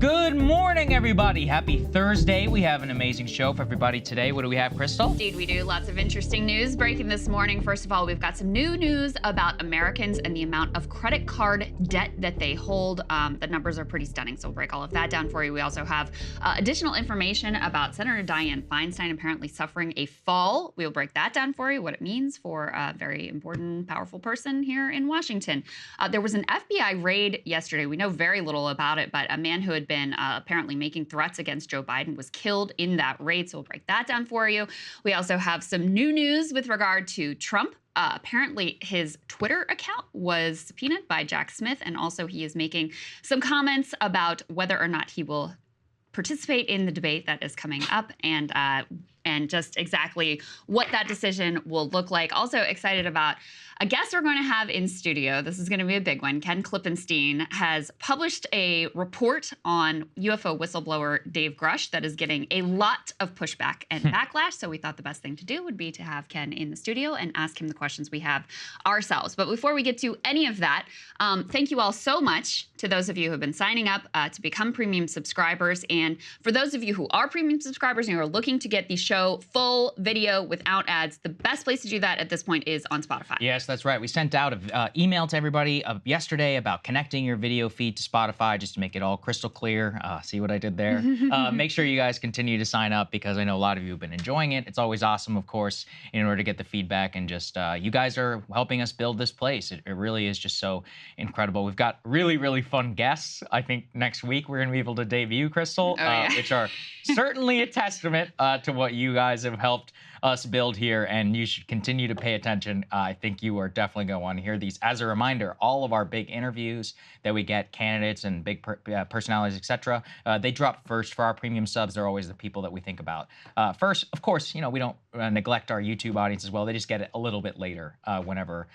Good morning, everybody. Happy Thursday. We have an amazing show for everybody today. What do we have, Crystal? Indeed, we do. Lots of interesting news breaking this morning. First of all, we've got some new news about Americans and the amount of credit card debt that they hold. The numbers are pretty stunning, so we'll break all of that down for you. We also have additional information about Senator Dianne Feinstein apparently suffering a fall. We'll break that down for you, what it means for a very important, powerful person here in Washington. There was an FBI raid yesterday. We know very little about it, but a man who had been apparently making threats against Joe Biden was killed in that raid, so we'll break that down for you. We also have some new news with regard to Trump. Apparently, his Twitter account was subpoenaed by Jack Smith, and also he is making some comments about whether or not he will participate in the debate that is coming up, and just exactly what that decision will look like. Also excited about a guest we're going to have in studio. This is going to be a big one. Ken Klippenstein has published a report on UFO whistleblower Dave Grush that is getting a lot of pushback and backlash. So we thought the best thing to do would be to have Ken in the studio and ask him the questions we have ourselves. But before we get to any of that, thank you all so much to those of you who have been signing up to become premium subscribers. And for those of you who are premium subscribers and who are looking to get the show full video without ads, the best place to do that at this point is on Spotify. Yes, that's right. We sent out an email to everybody yesterday about connecting your video feed to Spotify just to make it all crystal clear. See what I did there? Make sure you guys continue to sign up because I know a lot of you have been enjoying it. It's always awesome, of course, in order to get the feedback, and just you guys are helping us build this place. It really is just so incredible. We've got really, really fun guests. I think next week we're going to be able to debut, Crystal, which are certainly a testament to what you guys have helped us build here, and you should continue to pay attention. I think you are definitely going to want to hear these. As a reminder, all of our big interviews that we get, candidates and big personalities, etc., they drop first for our premium subs. They're always the people that we think about first. Of course, you know, we don't neglect our YouTube audience as well. They just get it a little bit later whenever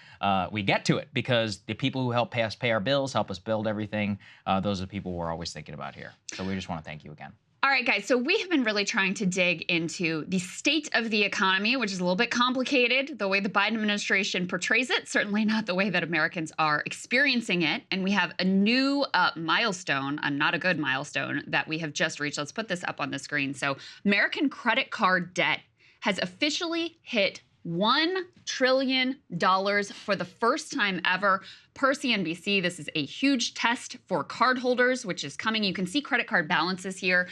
we get to it, because the people who help pay our bills, help us build everything, those are the people we're always thinking about here. So we just want to thank you again. All right, guys, so we have been really trying to dig into the state of the economy, which is a little bit complicated, the way the Biden administration portrays it, certainly not the way that Americans are experiencing it. And we have a new milestone, not a good milestone, that we have just reached. Let's put this up on the screen. So American credit card debt has officially hit $1 trillion for the first time ever. Per CNBC, this is a huge test for cardholders, which is coming. You can see credit card balances here,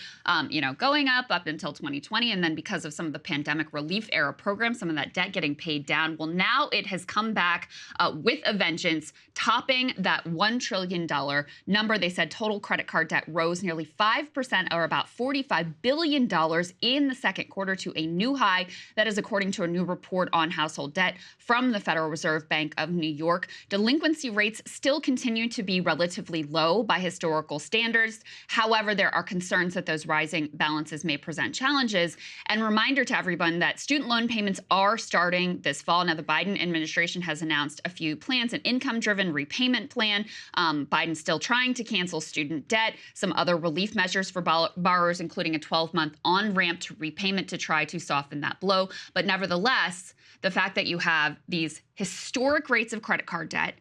going up until 2020. And then because of some of the pandemic relief era programs, some of that debt getting paid down. Well, now it has come back with a vengeance, topping that $1 trillion number. They said total credit card debt rose nearly 5%, or about $45 billion in the second quarter, to a new high. That is according to a new report on household debt from the Federal Reserve Bank of New York. Delinquency rates still continue to be relatively low by historical standards. However, there are concerns that those rising balances may present challenges. And reminder to everyone that student loan payments are starting this fall. Now, the Biden administration has announced a few plans: an income-driven repayment plan. Biden's still trying to cancel student debt, some other relief measures for borrowers, including a 12-month on-ramp to repayment to try to soften that blow. But nevertheless, the fact that you have these historic rates of credit card debt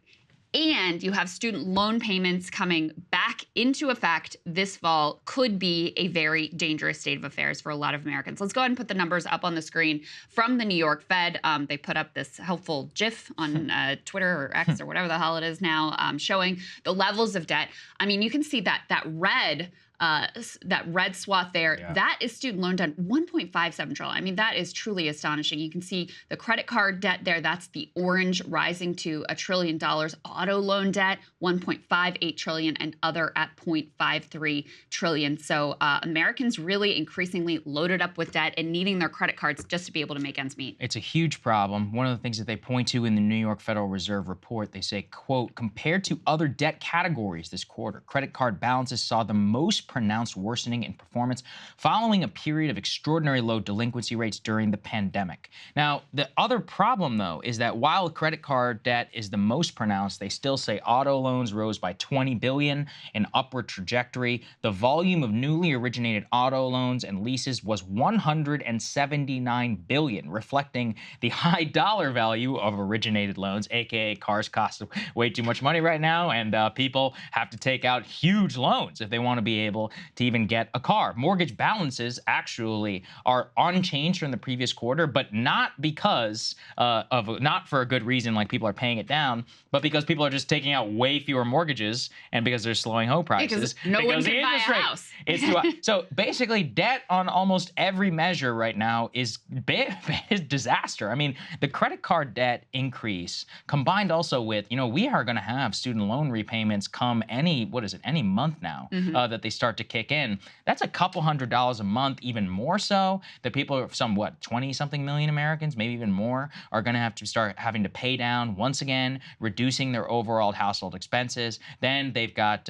and you have student loan payments coming back into effect this fall could be a very dangerous state of affairs for a lot of Americans. Let's go ahead and put the numbers up on the screen from the New York Fed. They put up this helpful GIF on Twitter or X or whatever the hell it is now, showing the levels of debt. I mean, you can see that red swath there, that is student loan debt, $1.57 trillion. I mean, that is truly astonishing. You can see the credit card debt there. That's the orange, rising to $1 trillion. Auto loan debt, $1.58 trillion, and other at $0.53 trillion. So Americans really increasingly loaded up with debt and needing their credit cards just to be able to make ends meet. It's a huge problem. One of the things that they point to in the New York Federal Reserve report, they say, quote, compared to other debt categories this quarter, credit card balances saw the most pronounced worsening in performance following a period of extraordinary low delinquency rates during the pandemic. Now, the other problem, though, is that while credit card debt is the most pronounced, they still say auto loans rose by $20 billion, an upward trajectory. The volume of newly originated auto loans and leases was $179 billion, reflecting the high dollar value of originated loans, aka cars cost way too much money right now, and people have to take out huge loans if they want to be able able to even get a car. Mortgage balances actually are unchanged from the previous quarter, but not because not for a good reason, like people are paying it down, but because people are just taking out way fewer mortgages and because they're slowing home prices. Because no one can buy a house. It's too high. So basically, debt on almost every measure right now is disaster. I mean, the credit card debt increase combined also with, we are going to have student loan repayments come any month now that they start to kick in. That's a couple $100s a month, even more so. That people are 20-something million Americans, maybe even more, are going to have to start having to pay down once again, reducing their overall household expenses. Then they've got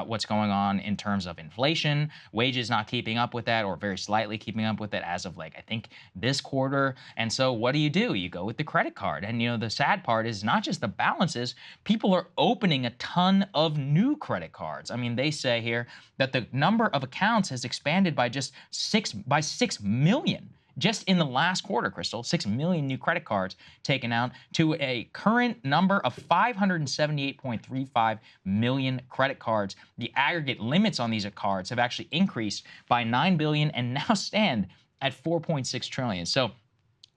what's going on in terms of inflation, wages not keeping up with that or very slightly keeping up with it as of I think this quarter. And so what do? You go with the credit card. And the sad part is not just the balances, people are opening a ton of new credit cards. I mean, they say here that the number of accounts has expanded by 6 million. Just in the last quarter, Crystal, 6 million new credit cards taken out to a current number of 578.35 million credit cards. The aggregate limits on these cards have actually increased by 9 billion and now stand at 4.6 trillion. So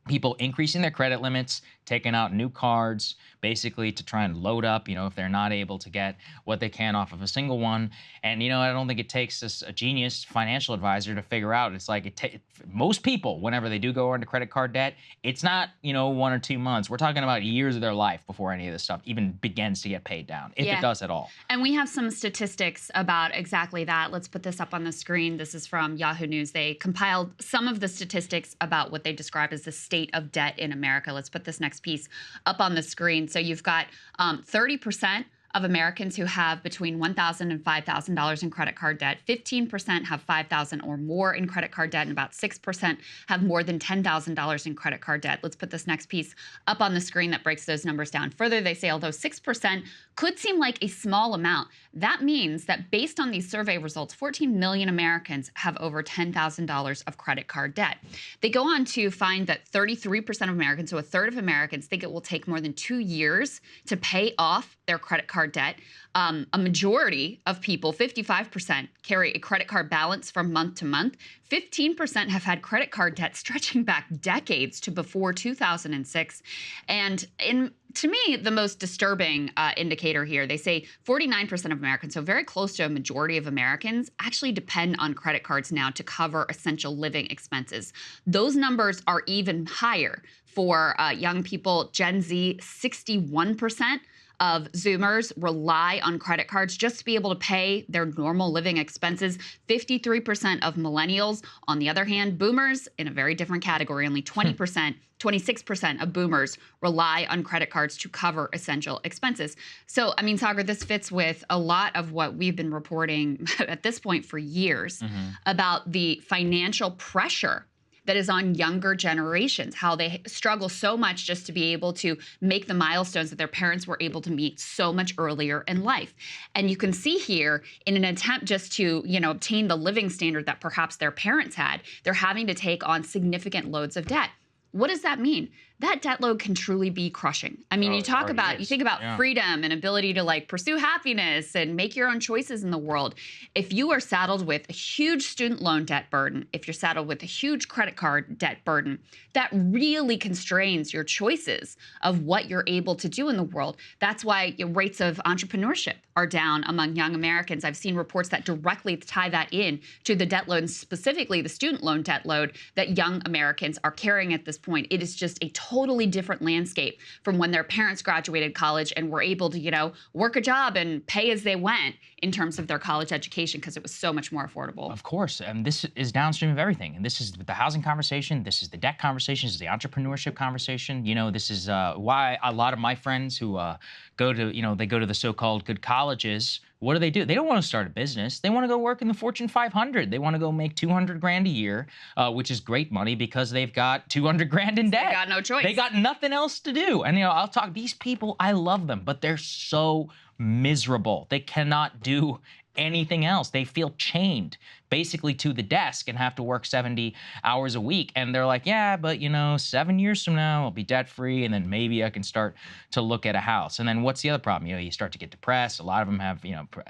people increasing their credit limits, taking out new cards, basically to try and load up, if they're not able to get what they can off of a single one. And, I don't think it takes a genius financial advisor to figure out. It's like most people, whenever they do go into credit card debt, it's not, 1 or 2 months. We're talking about years of their life before any of this stuff even begins to get paid down, if it does at all. And we have some statistics about exactly that. Let's put this up on the screen. This is from Yahoo News. They compiled some of the statistics about what they describe as the state of debt in America. Let's put this next piece up on the screen. So you've got 30% of Americans who have between $1,000 and $5,000 in credit card debt. 15% have $5,000 or more in credit card debt, and about 6% have more than $10,000 in credit card debt. Let's put this next piece up on the screen that breaks those numbers down further. They say although 6% could seem like a small amount, that means that based on these survey results, 14 million Americans have over $10,000 of credit card debt. They go on to find that 33% of Americans, so a third of Americans, think it will take more than 2 years to pay off their credit card debt. A majority of people, 55%, carry a credit card balance from month to month. 15% have had credit card debt stretching back decades to before 2006. And to me, the most disturbing indicator here, they say 49% of Americans, so very close to a majority of Americans, actually depend on credit cards now to cover essential living expenses. Those numbers are even higher for young people. Gen Z, 61% of Zoomers rely on credit cards just to be able to pay their normal living expenses. 53% of millennials, on the other hand, boomers, in a very different category, only 20%, 26% of boomers rely on credit cards to cover essential expenses. So, I mean, Sagar, this fits with a lot of what we've been reporting at this point for years about the financial pressure that is on younger generations, how they struggle so much just to be able to make the milestones that their parents were able to meet so much earlier in life. And you can see here, in an attempt just to, obtain the living standard that perhaps their parents had, they're having to take on significant loads of debt. What does that mean? That debt load can truly be crushing. I mean, you think about freedom and ability to pursue happiness and make your own choices in the world. If you are saddled with a huge student loan debt burden, if you're saddled with a huge credit card debt burden, that really constrains your choices of what you're able to do in the world. That's why rates of entrepreneurship are down among young Americans. I've seen reports that directly tie that in to the debt load, and specifically the student loan debt load that young Americans are carrying at this point. It is just a totally different landscape from when their parents graduated college and were able to, work a job and pay as they went in terms of their college education, because it was so much more affordable. Of course. And this is downstream of everything. And this is the housing conversation. This is the debt conversation. This is the entrepreneurship conversation. This is why a lot of my friends who go to, they go to the so-called good colleges. What do? They don't want to start a business. They want to go work in the Fortune 500. They want to go make 200 grand a year, which is great money because they've got 200 grand in debt. They got no choice. They got nothing else to do. And, I'll talk, these people, I love them, but they're so miserable. They cannot do anything else. They feel chained basically to the desk and have to work 70 hours a week. And they're like, yeah, but 7 years from now, I'll be debt free. And then maybe I can start to look at a house. And then what's the other problem? You start to get depressed. A lot of them have,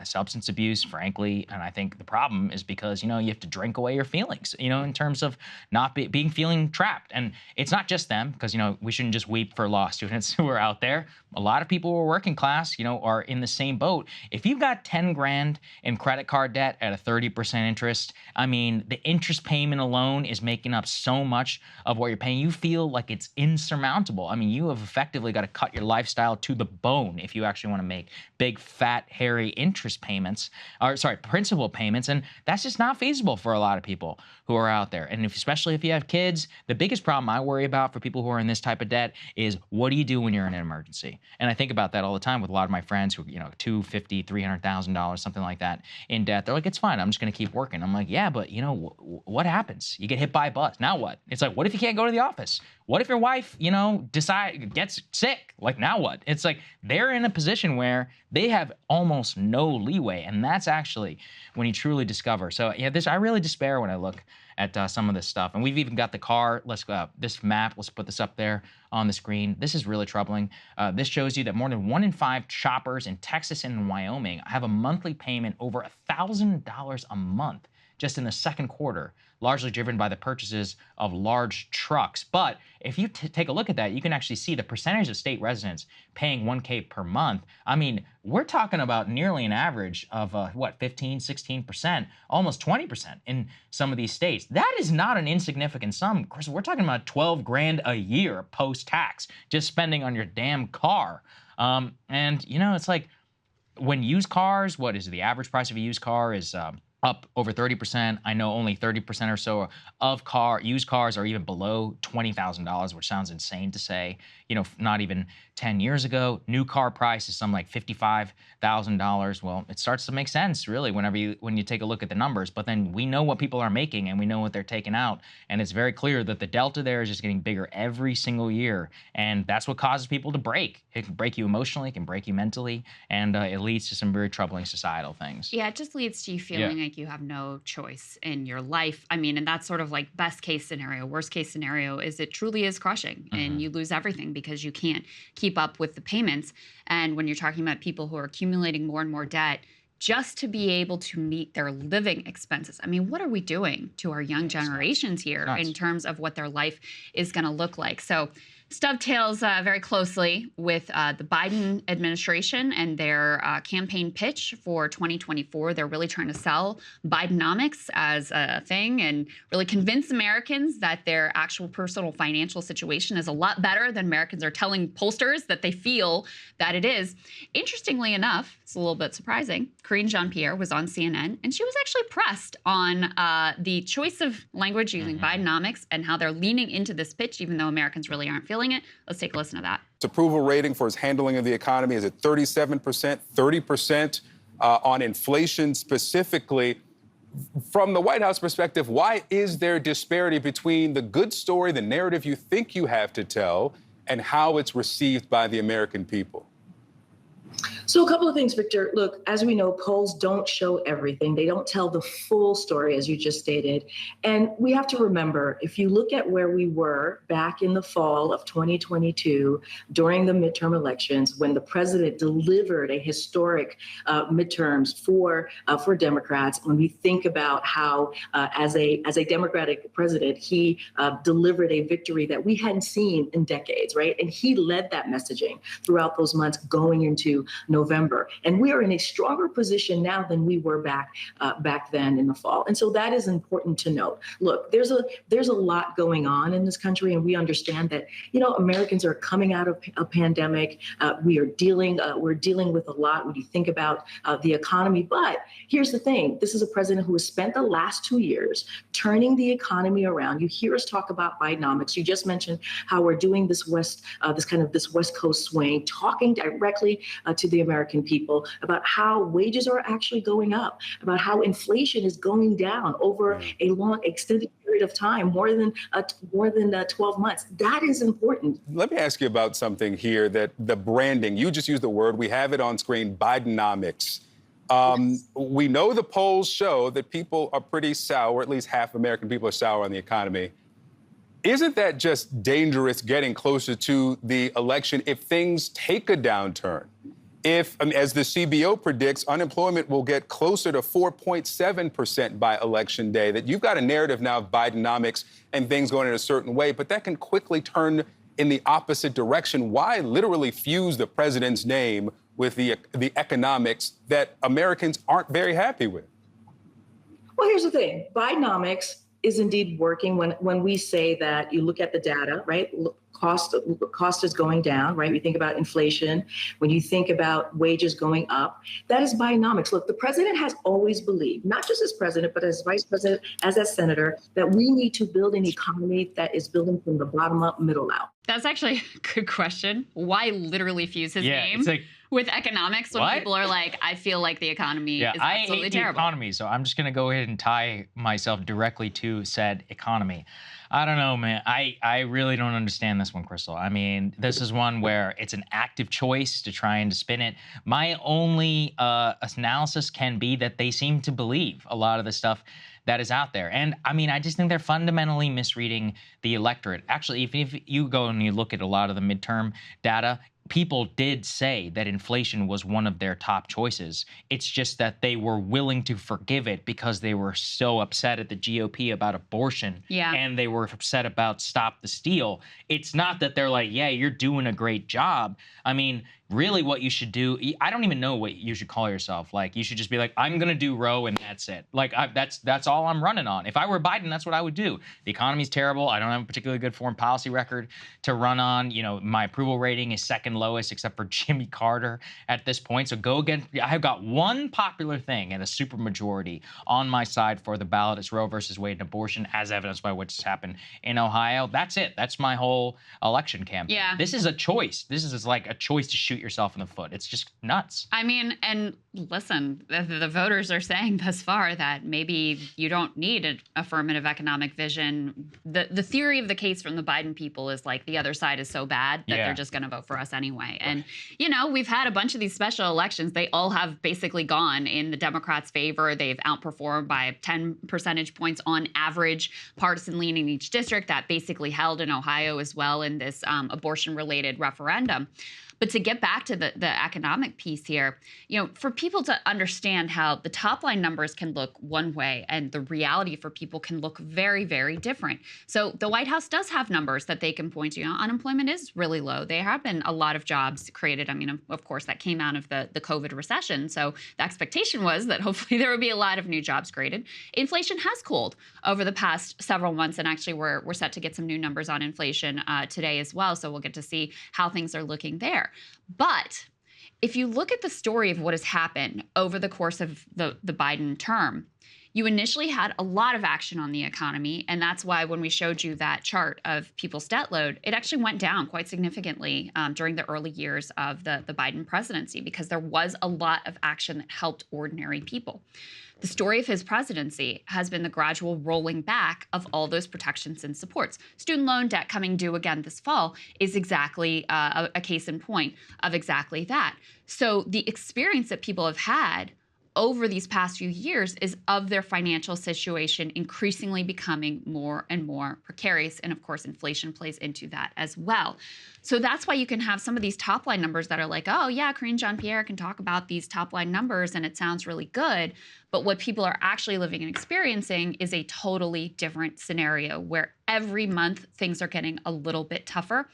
substance abuse, frankly. And I think the problem is because, you have to drink away your feelings, in terms of not feeling trapped. And it's not just them, because, we shouldn't just weep for law students who are out there. A lot of people who are working class, are in the same boat. If you've got 10 grand in credit card debt at a 30% interest, I mean, the interest payment alone is making up so much of what you're paying. You feel like it's insurmountable. I mean, you have effectively got to cut your lifestyle to the bone if you actually want to make big, fat, hairy interest payments, principal payments. And that's just not feasible for a lot of people who are out there. And especially if you have kids, the biggest problem I worry about for people who are in this type of debt is, what do you do when you're in an emergency? And I think about that all the time with a lot of my friends who, $250,000, $300,000, something like that in debt. They're like, it's fine, I'm just going to keep working. I'm like, yeah, but what happens? You get hit by a bus. Now what? It's like, what if you can't go to the office? What if your wife, gets sick? Like, now what? It's like they're in a position where they have almost no leeway. And that's actually when you truly discover. So yeah, I really despair when I look at some of this stuff. And we've even got the car. Let's go up this map. Let's put this up there on the screen. This is really troubling. This shows you that more than 1 in 5 shoppers in Texas and Wyoming have a monthly payment over $1,000 a month just in the second quarter, largely driven by the purchases of large trucks. But if you take a look at that, you can actually see the percentage of state residents paying $1K per month. I mean, we're talking about nearly an average of 15, 16%, almost 20% in some of these states. That is not an insignificant sum. Chris, we're talking about 12 grand a year post-tax, just spending on your damn car. And it's like, when used cars, what is the average price of a used car is up over 30%. I know only 30% or so of used cars are even below $20,000, which sounds insane to say. Not even 10 years ago. New car price is something like $55,000. Well, it starts to make sense, really, when you take a look at the numbers. But then we know what people are making and we know what they're taking out. And it's very clear that the delta there is just getting bigger every single year. And that's what causes people to break. It can break you emotionally, it can break you mentally, and it leads to some very troubling societal things. Yeah, it just leads to you feeling like you have no choice in your life. I mean, and that's sort of like best case scenario. Worst case scenario is it truly is crushing and you lose everything because you can't keep up with the payments. And when you're talking about people who are accumulating more and more debt just to be able to meet their living expenses. I mean, what are we doing to our young generations here in terms of what their life is going to look like? So dovetails very closely with the Biden administration and their campaign pitch for 2024. They're really trying to sell Bidenomics as a thing and really convince Americans that their actual personal financial situation is a lot better than Americans are telling pollsters that they feel that it is. Interestingly enough, it's a little bit surprising, Karine Jean-Pierre was on CNN, and she was actually pressed on the choice of language using Bidenomics and how they're leaning into this pitch, even though Americans really aren't feeling it. Let's take a listen to that. His approval rating for his handling of the economy is at 37%, 30% on inflation specifically. From the White House perspective, why is there disparity between the good story, the narrative you think you have to tell, and how it's received by the American people? So a couple of things, Victor. Look, as we know, polls don't show everything. They don't tell the full story, as you just stated. And we have to remember, if you look at where we were back in the fall of 2022 during the midterm elections, when the president delivered a historic midterms for Democrats, when we think about how, as a Democratic president, he delivered a victory that we hadn't seen in decades, right? And he led that messaging throughout those months going into November. And we are in a stronger position now than we were back then in the fall. And so that is important to note. Look, there's a lot going on in this country, and we understand that, Americans are coming out of a pandemic. We're dealing with a lot when you think about the economy. But here's the thing. This is a president who has spent the last 2 years turning the economy around. You hear us talk about Bidenomics. You just mentioned how we're doing this West Coast swing, talking directly to the American people about how wages are actually going up, about how inflation is going down over a long, extended period of time, more than 12 months. That is important. Let me ask you about something here, that the branding, you just used the word, we have it on screen, Bidenomics. We know the polls show that people are pretty sour, at least half American people are sour on the economy. Isn't that just dangerous getting closer to the election if things take a downturn? If, as the CBO predicts, unemployment will get closer to 4.7% by election day, that you've got a narrative now of Bidenomics and things going in a certain way, but that can quickly turn in the opposite direction. Why literally fuse the president's name with the economics that Americans aren't very happy with? Well, here's the thing. Bidenomics is indeed working when we say that you look at the data, right? Cost is going down, right? We think about inflation. When you think about wages going up, that is Bidenomics. Look, the president has always believed, not just as president, but as vice president, as a senator, that we need to build an economy that is building from the bottom up, middle out. That's actually a good question. Why literally fuse his name with economics when people are like, I feel like the economy is absolutely terrible? I hate the economy, so I'm just going to go ahead and tie myself directly to said economy. I don't know, man. I really don't understand this one, Crystal. I mean, this is one where it's an active choice to try and spin it. My only analysis can be that they seem to believe a lot of the stuff that is out there. And I mean, I just think they're fundamentally misreading the electorate. Actually, if you go and you look at a lot of the midterm data, people did say that inflation was one of their top choices. It's just that they were willing to forgive it because they were so upset at the GOP about abortion. Yeah. And they were upset about Stop the Steal. It's not that they're like, yeah, you're doing a great job. I mean, really what you should do, I don't even know what you should call yourself. Like, you should just be like, I'm going to do Roe and that's it. Like, that's all I'm running on. If I were Biden, that's what I would do. The economy's terrible. I don't have a particularly good foreign policy record to run on. You know, my approval rating is second lowest except for Jimmy Carter at this point. So go again. I've got one popular thing and a supermajority on my side for the ballot. It's Roe versus Wade and abortion, as evidenced by what's happened in Ohio. That's it. That's my whole election campaign. Yeah. This is a choice. This is like a choice to shoot yourself in the foot. It's just nuts. I mean, and listen, the voters are saying thus far that maybe you don't need an affirmative economic vision. The theory of the case from the Biden people is like the other side is so bad that they're just going to vote for us anyway. And, you know, we've had a bunch of these special elections. They all have basically gone in the Democrats' favor. They've outperformed by 10 percentage points on average, partisan leaning in each district. That basically held in Ohio as well in this abortion-related referendum. But to get back to the economic piece here, you know, for people to understand how the top line numbers can look one way and the reality for people can look very, very different. So the White House does have numbers that they can point to. You know, unemployment is really low. There have been a lot of jobs created. I mean, of course, that came out of the COVID recession. So the expectation was that hopefully there would be a lot of new jobs created. Inflation has cooled over the past several months. And actually, we're set to get some new numbers on inflation today as well. So we'll get to see how things are looking there. But if you look at the story of what has happened over the course of the Biden term, you initially had a lot of action on the economy. And that's why when we showed you that chart of people's debt load, it actually went down quite significantly during the early years of the Biden presidency, because there was a lot of action that helped ordinary people. The story of his presidency has been the gradual rolling back of all those protections and supports. Student loan debt coming due again this fall is exactly a case in point of exactly that. So the experience that people have had over these past few years is of their financial situation increasingly becoming more and more precarious. And of course, inflation plays into that as well. So that's why you can have some of these top line numbers that are like, oh yeah, Karine Jean-Pierre can talk about these top line numbers and it sounds really good. But what people are actually living and experiencing is a totally different scenario where every month things are getting a little bit tougher.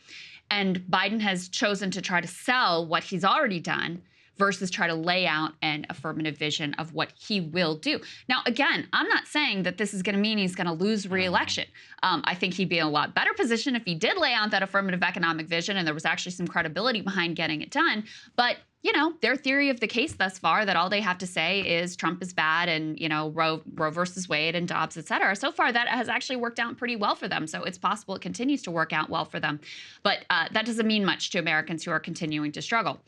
And Biden has chosen to try to sell what he's already done versus try to lay out an affirmative vision of what he will do. Now, again, I'm not saying that this is going to mean he's going to lose re-election. I think he'd be in a lot better position if he did lay out that affirmative economic vision and there was actually some credibility behind getting it done. But, you know, their theory of the case thus far, that all they have to say is Trump is bad and, you know, Roe versus Wade and Dobbs, et cetera. So far, that has actually worked out pretty well for them. So it's possible it continues to work out well for them. But that doesn't mean much to Americans who are continuing to struggle.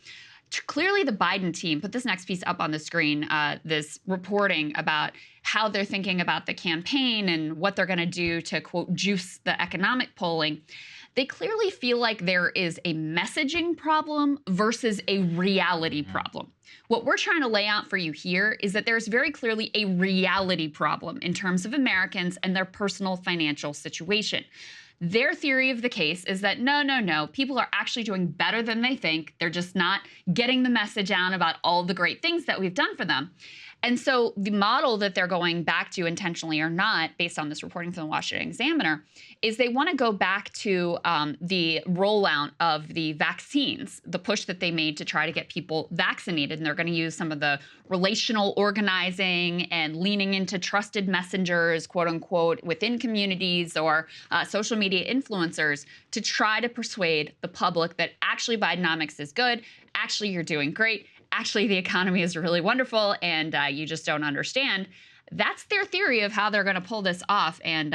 Clearly, the Biden team, put this next piece up on the screen, this reporting about how they're thinking about the campaign and what they're going to do to, quote, juice the economic polling. they clearly feel like there is a messaging problem versus a reality problem. What we're trying to lay out for you here is that there's very clearly a reality problem in terms of Americans and their personal financial situation. Their theory of the case is that no, people are actually doing better than they think. They're just not getting the message out about all the great things that we've done for them. And so the model that they're going back to, intentionally or not, based on this reporting from the Washington Examiner, is they want to go back to the rollout of the vaccines, the push that they made to try to get people vaccinated. And they're going to use some of the relational organizing and leaning into trusted messengers, quote unquote, within communities or social media influencers to try to persuade the public that actually Bidenomics is good, actually you're doing great, actually the economy is really wonderful, and you just don't understand. That's their theory of how they're going to pull this off, and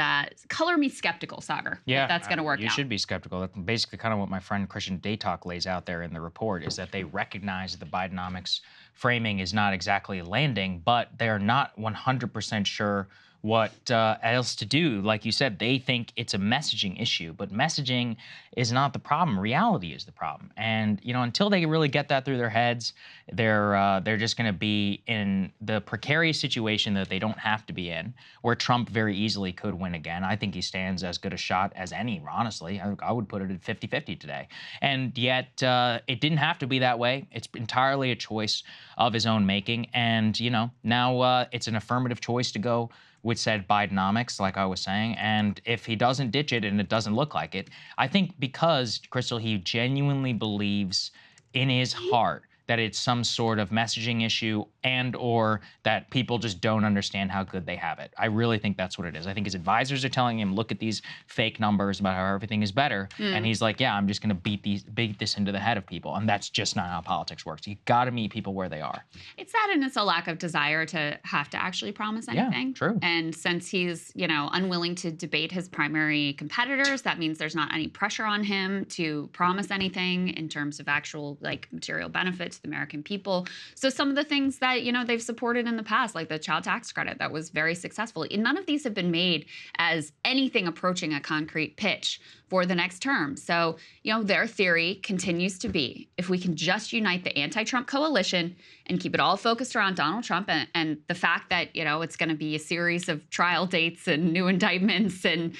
color me skeptical, Sagar, yeah, that's going to work out. You should be skeptical. That's basically kind of what my friend Christian Daytalk lays out there in the report, is that they recognize that the Bidenomics framing is not exactly landing, but they're not 100% sure what else to do. Like you said, they think it's a messaging issue, but messaging is not the problem. Reality is the problem. And until they really get that through their heads, they're just going to be in the precarious situation that they don't have to be in, where Trump very easily could win again. I think he stands as good a shot as any, honestly. I would put it at 50-50 today. And yet it didn't have to be that way. It's entirely a choice of his own making. And now it's an affirmative choice to go with said Bidenomics, like I was saying. And if he doesn't ditch it, and it doesn't look like it, I think because, Crystal, he genuinely believes in his heart that it's some sort of messaging issue and or that people just don't understand how good they have it. I really think that's what it is. I think his advisors are telling him, look at these fake numbers about how everything is better. And he's like, yeah, I'm just going to beat this into the head of people. And that's just not how politics works. You got to meet people where they are. It's that, and it's a lack of desire to have to actually promise anything. Yeah, true. And since he's, unwilling to debate his primary competitors, that means there's not any pressure on him to promise anything in terms of actual material benefit to the American people. So some of the things that, they've supported in the past, like the child tax credit, that was very successful. None of these have been made as anything approaching a concrete pitch for the next term. So, their theory continues to be, if we can just unite the anti-Trump coalition and keep it all focused around Donald Trump and the fact that, it's going to be a series of trial dates and new indictments and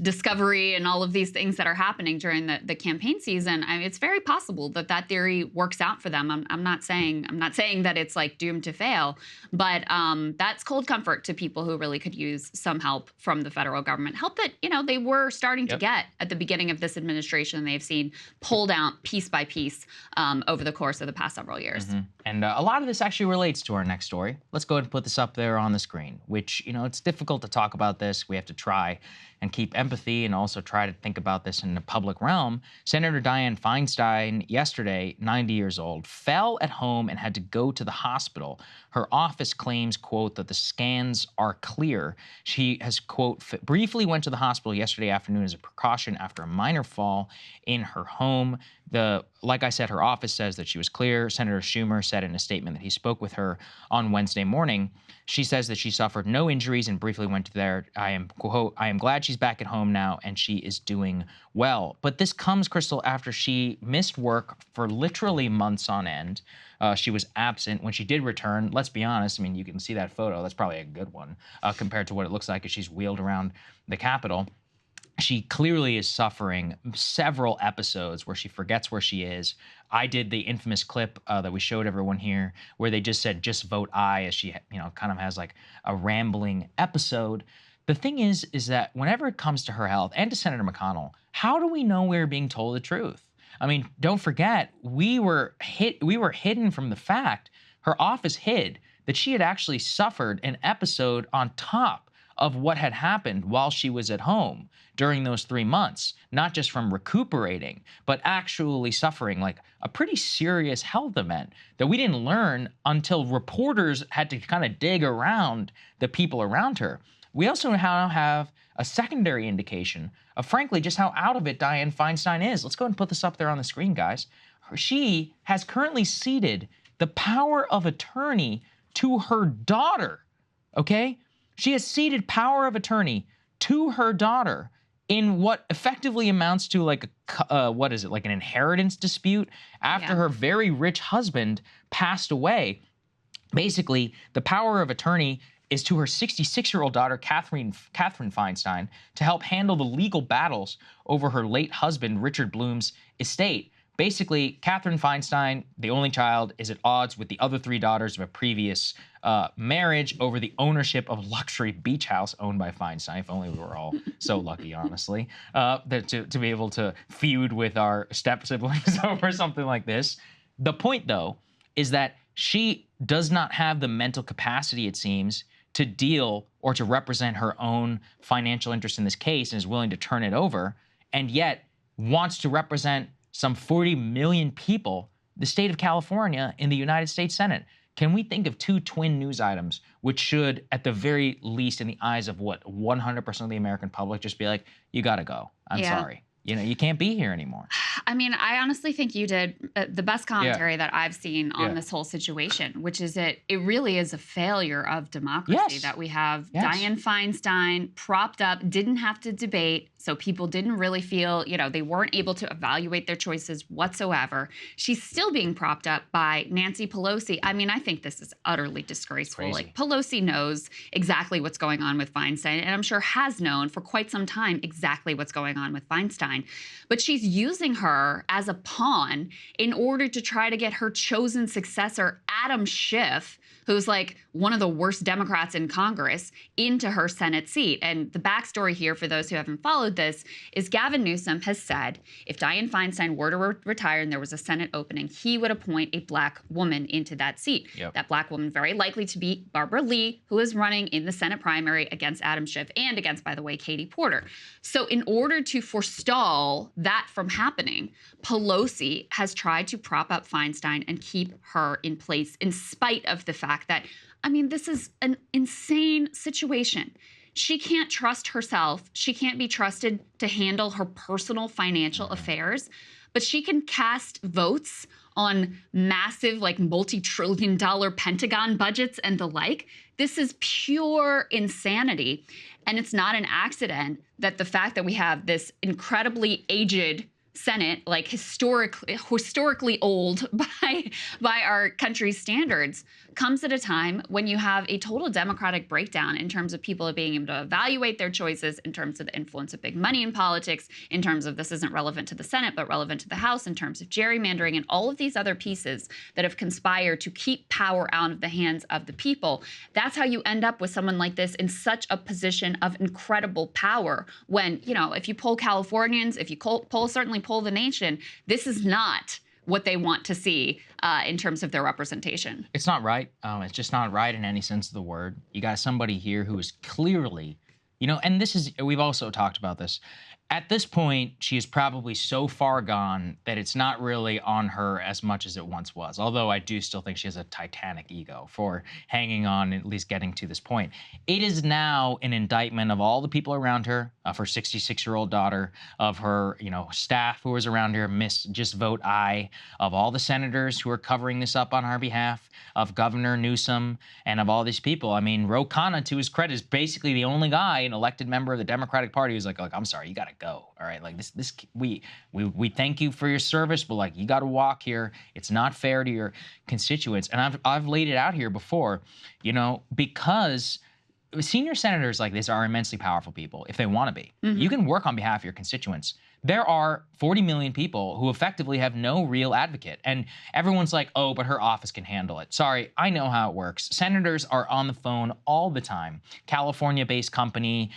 discovery and all of these things that are happening during the campaign season, it's very possible that that theory works out for them. I'm not saying that it's doomed to fail, but that's cold comfort to people who really could use some help from the federal government. Help that, they were starting to get at the beginning of this administration. They've seen pulled out piece by piece over the course of the past several years. And a lot of this actually relates to our next story. Let's go ahead and put this up there on the screen, which, it's difficult to talk about this. We have to try and keep empathy and also try to think about this in the public realm. Senator Dianne Feinstein, yesterday, 90 years old, fell at home and had to go to the hospital. Her office claims, quote, that the scans are clear. She has, quote, briefly went to the hospital yesterday afternoon as a precaution after a minor fall in her home. Like I said, her office says that she was clear. Senator Schumer said in a statement that he spoke with her on Wednesday morning. She says that she suffered no injuries and briefly went to there. I am glad she's back at home now and she is doing well. But this comes, Crystal, after she missed work for literally months on end. She was absent. When she did return, let's be honest, you can see that photo. That's probably a good one compared to what it looks like as she's wheeled around the Capitol. She clearly is suffering several episodes where she forgets where she is. I did the infamous clip that we showed everyone here where they just said, just vote aye, as she, kind of has a rambling episode. The thing is that whenever it comes to her health and to Senator McConnell, how do we know we're being told the truth? Don't forget, we were hidden from the fact, her office hid that she had actually suffered an episode on top of what had happened while she was at home during those 3 months, not just from recuperating, but actually suffering a pretty serious health event that we didn't learn until reporters had to kind of dig around the people around her. We also now have a secondary indication of, frankly, just how out of it Dianne Feinstein is. Let's go ahead and put this up there on the screen, guys. She has currently ceded the power of attorney to her daughter, okay? She has ceded power of attorney to her daughter in what effectively amounts to like what is it, like an inheritance dispute after her very rich husband passed away. Basically, the power of attorney is to her 66-year-old daughter, Catherine Feinstein, to help handle the legal battles over her late husband, Richard Bloom's estate. Basically, Catherine Feinstein, the only child, is at odds with the other 3 daughters of a previous marriage over the ownership of a luxury beach house owned by Feinstein. If only we were all so lucky, honestly, to be able to feud with our step-siblings over something like this. The point, though, is that she does not have the mental capacity, it seems, to deal or to represent her own financial interest in this case and is willing to turn it over, and yet wants to represent some 40 million people, the state of California, in the United States Senate. Can we think of 2 twin news items which should, at the very least, in the eyes of what 100% of the American public, just be like, you gotta go. I'm sorry. You know, you can't be here anymore. I mean, I honestly think you did the best commentary that I've seen on this whole situation, which is it really is a failure of democracy that we have Dianne Feinstein propped up, didn't have to debate, so people didn't really feel, you know, they weren't able to evaluate their choices whatsoever. She's still being propped up by Nancy Pelosi. I mean, I think this is utterly disgraceful. Like, Pelosi knows exactly what's going on with Feinstein, and I'm sure has known for quite some time exactly what's going on with Feinstein. But she's using her as a pawn in order to try to get her chosen successor, Adam Schiff, who's like one of the worst Democrats in Congress, into her Senate seat. And the backstory here, for those who haven't followed this, is Gavin Newsom has said if Dianne Feinstein were to retire and there was a Senate opening, he would appoint a Black woman into that seat. That Black woman very likely to be Barbara Lee, who is running in the Senate primary against Adam Schiff and against, by the way, Katie Porter. So in order to forestall that from happening, Pelosi has tried to prop up Feinstein and keep her in place in spite of the fact that, I mean, this is an insane situation. She can't trust herself. She can't be trusted to handle her personal financial affairs, but she can cast votes on massive, like, multi-trillion-dollar Pentagon budgets and the like. This is pure insanity. And it's not an accident that the fact that we have this incredibly aged Senate, like historically old by our country's standards, comes at a time when you have a total democratic breakdown in terms of people being able to evaluate their choices, in terms of the influence of big money in politics, in terms of this isn't relevant to the Senate but relevant to the House, in terms of gerrymandering and all of these other pieces that have conspired to keep power out of the hands of the people. That's how you end up with someone like this in such a position of incredible power when, you know, if you poll Californians, if you certainly poll the nation, this is not what they want to see in terms of their representation. It's not right. It's just not right in any sense of the word. You got somebody here who is clearly, you know, and this is, we've also talked about this. At this point, she is probably so far gone that it's not really on her as much as it once was. Although I do still think she has a titanic ego for hanging on, at least getting to this point. It is now an indictment of all the people around her, of her 66-year-old daughter, of her, you know, staff who was around her, Just Vote Aye, of all the senators who are covering this up on our behalf, of Governor Newsom, and of all these people. I mean, Ro Khanna, to his credit, is basically the only guy, an elected member of the Democratic Party, who's like, I'm sorry, you gotta go. All right, like we thank you for your service, but like, you got to walk here. It's not fair to your constituents. And I've laid it out here before, you know, because senior senators like this are immensely powerful people if they want to be. You can work on behalf of your constituents. There are 40 million people who effectively have no real advocate. And everyone's like, oh, but her office can handle it. Sorry, I know how it works. Senators are on the phone all the time. California-based company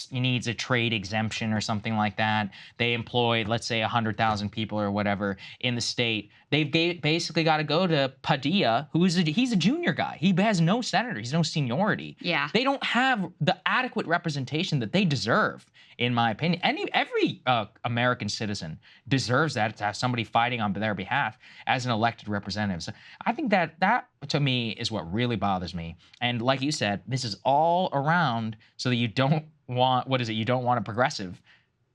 needs a trade exemption or something like that. They employ, let's say, 100,000 people or whatever in the state. They've basically got to go to Padilla, he's a junior guy. He has no senator. He's no seniority. Yeah. They don't have the adequate representation that they deserve, in my opinion. Every American citizen deserves that, to have somebody fighting on their behalf as an elected representative. So I think that to me is what really bothers me. And like you said, this is all around so that you don't want, you don't want a progressive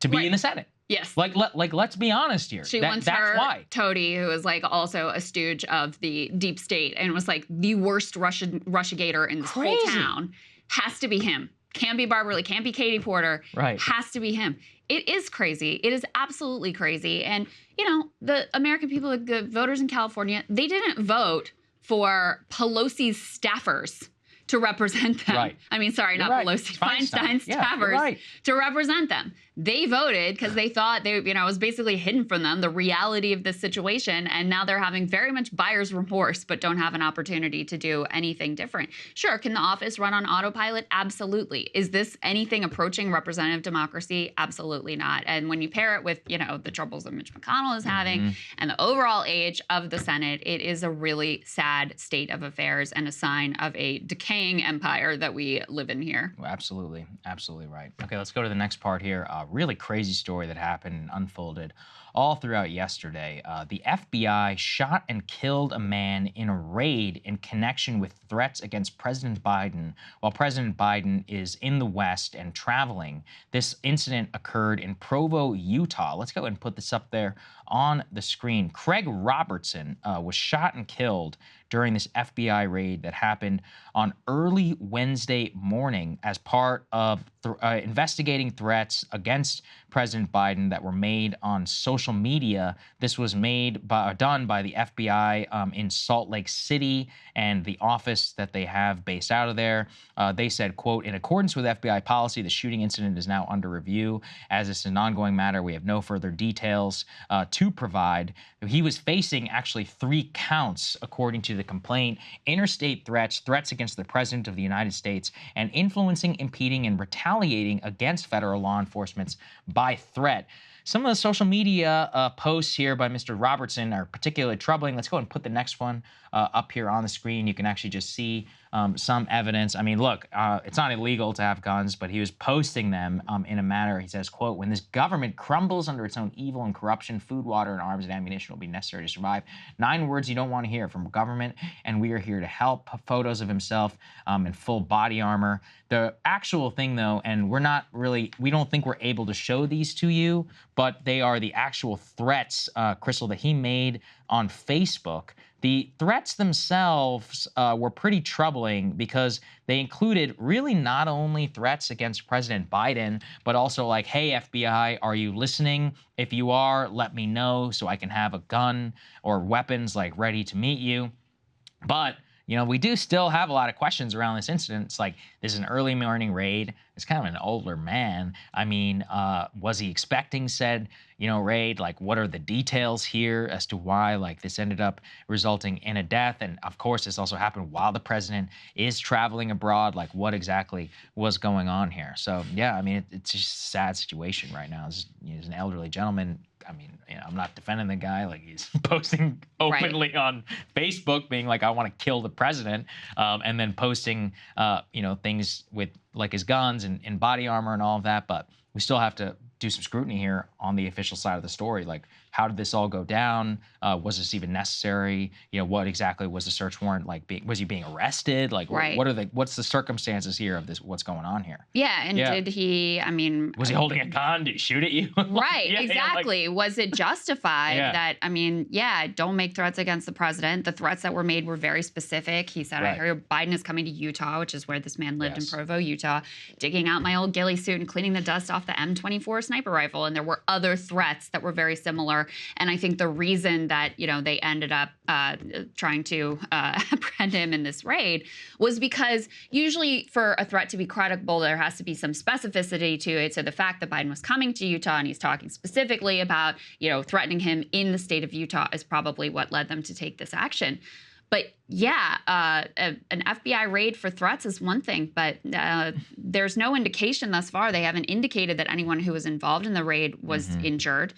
to be in the Senate. Yes. Like let's be honest here. She wants that's her why. Toady, who is like also a stooge of the deep state and was like the worst Russiagator in this whole town, has to be him. Can't be Barbara Lee, can't be Katie Porter. Right. Has to be him. It is crazy. It is absolutely crazy. And, you know, the American people, the voters in California, they didn't vote for Pelosi's staffers to represent them. Right. I mean, sorry, not Right. Pelosi, Feinstein. Feinstein's Yeah, you're staffers right. to represent them. They voted because they thought they, you know, it was basically hidden from them, the reality of this situation. And now they're having very much buyer's remorse, but don't have an opportunity to do anything different. Sure, can the office run on autopilot? Absolutely. Is this anything approaching representative democracy? Absolutely not. And when you pair it with, you know, the troubles that Mitch McConnell is having and the overall age of the Senate, it is a really sad state of affairs and a sign of a decaying empire that we live in here. Absolutely. Absolutely right. Okay, let's go to the next part here. Really crazy story that happened and unfolded all throughout yesterday. The FBI shot and killed a man in a raid in connection with threats against President Biden while President Biden is in the West and traveling. This incident occurred in Provo, Utah. Let's go ahead and put this up there on the screen. Craig Robertson was shot and killed during this FBI raid that happened on early Wednesday morning as part of investigating threats against President Biden that were made on social media. This was done by the FBI in Salt Lake City and the office that they have based out of there. They said, quote, "In accordance with FBI policy, the shooting incident is now under review. As it's an ongoing matter, we have no further details to provide." He was facing actually 3 counts, according to the complaint: interstate threats, threats against the President of the United States, and influencing, impeding, and retaliating against federal law enforcement by threat. Some of the social media posts here by Mr. Robertson are particularly troubling. Let's go and put the next one up here on the screen. You can actually just see some evidence. I mean, look, it's not illegal to have guns, but he was posting them in a manner, he says, quote, "When this government crumbles under its own evil and corruption, food, water, and arms and ammunition will be necessary to survive. 9 words you don't want to hear from government, and we are here to help." Photos of himself in full body armor. The actual thing, though, and we don't think we're able to show these to you, but they are the actual threats, Crystal, that he made on Facebook. The threats themselves were pretty troubling because they included really not only threats against President Biden, but also like, "Hey, FBI, are you listening? If you are, let me know so I can have a gun or weapons like ready to meet you." But you know, we do still have a lot of questions around this incident. It's like, this is an early morning raid. It's kind of an older man. I mean, was he expecting said, raid? Like, what are the details here as to why, like, this ended up resulting in a death? And of course, this also happened while the president is traveling abroad. Like, what exactly was going on here? So, yeah, I mean, it's just a sad situation right now. He's an elderly gentleman. I mean, I'm not defending the guy. Like, he's posting openly on Facebook being like, "I want to kill the president," and then posting, things with like his guns and body armor and all of that. But we still have to do some scrutiny here on the official side of the story. Like, how did this all go down? Was this even necessary? What exactly was the search warrant like? Was he being arrested? Like, right. What's the circumstances here of this? What's going on here? Yeah, and did he? I mean, was he holding a gun? Did he shoot at you? Right, exactly. Was it justified that? I mean, don't make threats against the president. The threats that were made were very specific. He said, "I heard Biden is coming to Utah," which is where this man lived in Provo, Utah, digging out my old ghillie suit and cleaning the dust off the M24 sniper rifle. And there were other threats that were very similar. And I think the reason that, they ended up trying to apprehend him in this raid was because usually for a threat to be credible, there has to be some specificity to it. So the fact that Biden was coming to Utah and he's talking specifically about, threatening him in the state of Utah is probably what led them to take this action. But an FBI raid for threats is one thing, but there's no indication thus far. They haven't indicated that anyone who was involved in the raid was injured.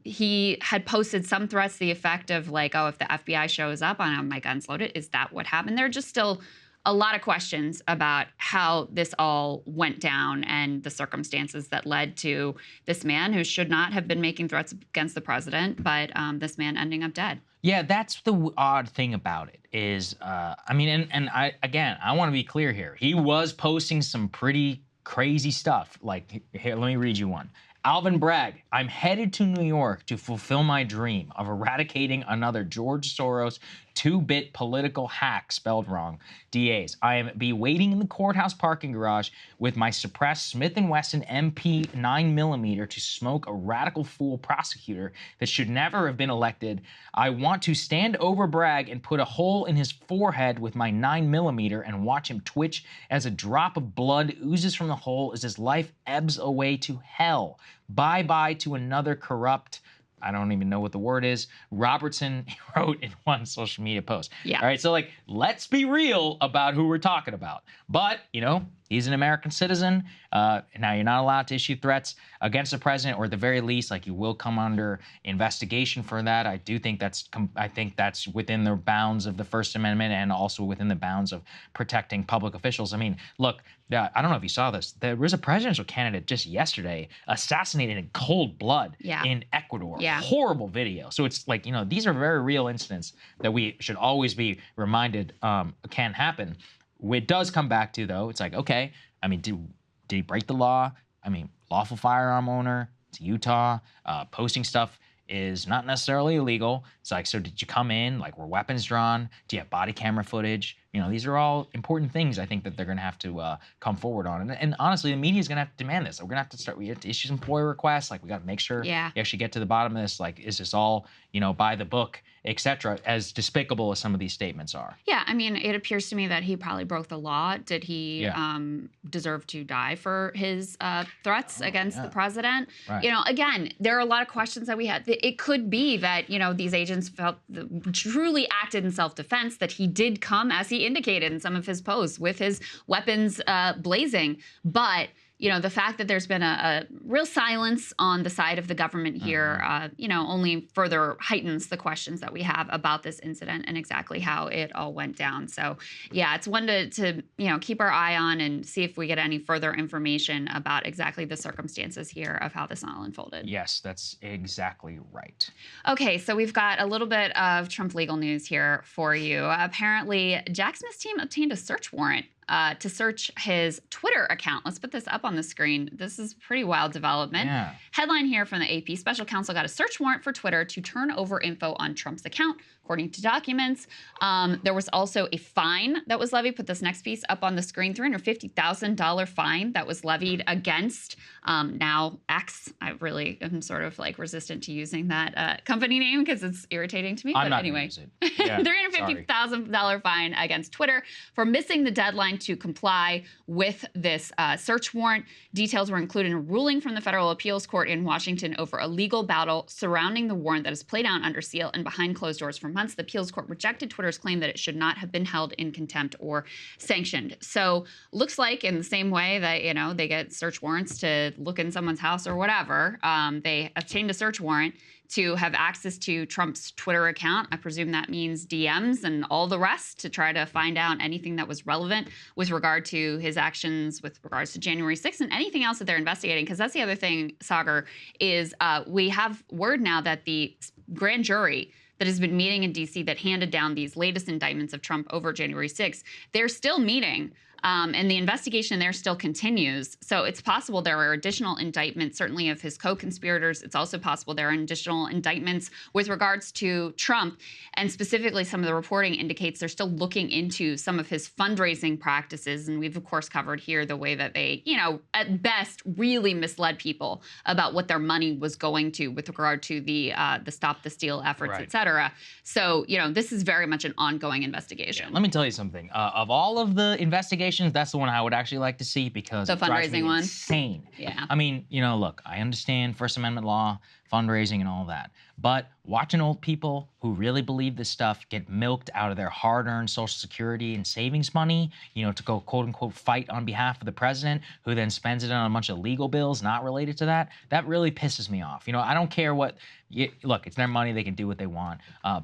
He had posted some threats to the effect of like, "Oh, if the FBI shows up, I have my guns loaded." Is that what happened? There are just still a lot of questions about how this all went down and the circumstances that led to this man who should not have been making threats against the president, but this man ending up dead. Yeah, that's the odd thing about it is, I want to be clear here. He was posting some pretty crazy stuff. Like, here, let me read you one. Alvin Bragg, "I'm headed to New York to fulfill my dream of eradicating another George Soros 2-bit political hack spelled wrong. DAs, I am be waiting in the courthouse parking garage with my suppressed Smith & Wesson MP 9mm to smoke a radical fool prosecutor that should never have been elected. I want to stand over Bragg and put a hole in his forehead with my 9mm and watch him twitch as a drop of blood oozes from the hole as his life ebbs away to hell. Bye-bye to another corrupt, I don't even know what the word is, Robertson wrote in one social media post. Yeah. All right, so like, let's be real about who we're talking about. But, you know, he's an American citizen. Now you're not allowed to issue threats against the president, or at the very least, like, you will come under investigation for that. I do think that's within the bounds of the First Amendment and also within the bounds of protecting public officials. I mean, look, I don't know if you saw this. There was a presidential candidate just yesterday assassinated in cold blood in Ecuador. Yeah. Horrible video. So it's like, you know, these are very real incidents that we should always be reminded can happen. It does come back to, though, it's like, okay, I mean, did he break the law? I mean, lawful firearm owner, it's Utah, posting stuff is not necessarily illegal. It's like, so did you come in, like, were weapons drawn? Do you have body camera footage? You know, these are all important things I think that they're going to have to come forward on. And honestly, the media is going to have to demand this. We're going to have to issue some FOIA requests. Like, we got to make sure we actually get to the bottom of this. Like, is this all, you know, by the book, et cetera, as despicable as some of these statements are? Yeah, I mean, it appears to me that he probably broke the law. Did he deserve to die for his threats against the president? Right. You know, again, there are a lot of questions that we had. It could be that, you know, these agents truly acted in self-defense, that he did come, as he indicated in some of his posts, with his weapons blazing. But, you know, the fact that there's been a real silence on the side of the government here, you know, only further heightens the questions that we have about this incident and exactly how it all went down. So, yeah, it's one to you know, keep our eye on and see if we get any further information about exactly the circumstances here of how this all unfolded. Yes, that's exactly right. Okay, so we've got a little bit of Trump legal news here for you. Apparently, Jack Smith's team obtained a search warrant to search his Twitter account. Let's put this up on the screen. This is pretty wild development. Yeah. Headline here from the AP. Special counsel got a search warrant for Twitter to turn over info on Trump's account, according to documents. There was also a fine that was levied. Put this next piece up on the screen. $350,000 fine that was levied against now X. I really am sort of like resistant to using that company name because it's irritating to me. I'm but not anyway, gonna use it. Yeah, $350,000 fine against Twitter for missing the deadline to comply with this search warrant. Details were included in a ruling from the Federal Appeals Court in Washington over a legal battle surrounding the warrant that is played out under seal and behind closed doors for months. The appeals court rejected Twitter's claim that it should not have been held in contempt or sanctioned. So looks like in the same way that, you know, they get search warrants to look in someone's house or whatever, they obtained a search warrant to have access to Trump's Twitter account. I presume that means DMs and all the rest, to try to find out anything that was relevant with regard to his actions with regards to January 6th and anything else that they're investigating. Because that's the other thing, Sagar, is we have word now that the grand jury that has been meeting in D.C. that handed down these latest indictments of Trump over January 6th, they're still meeting. And the investigation there still continues. So it's possible there are additional indictments, certainly of his co-conspirators. It's also possible there are additional indictments with regards to Trump. And specifically, some of the reporting indicates they're still looking into some of his fundraising practices. And we've, of course, covered here the way that they, you know, at best, really misled people about what their money was going to with regard to the Stop the Steal efforts, et cetera. So, you know, this is very much an ongoing investigation. Yeah, let me tell you something. Of all of the investigations, that's the one I would actually like to see because the fundraising one, insane. Yeah. I mean, you know, look, I understand First Amendment law, fundraising, and all that, but watching old people who really believe this stuff get milked out of their hard-earned Social Security and savings money, you know, to go quote-unquote fight on behalf of the president, who then spends it on a bunch of legal bills not related to that, that really pisses me off. You know, I don't care what. Look, it's their money; they can do what they want.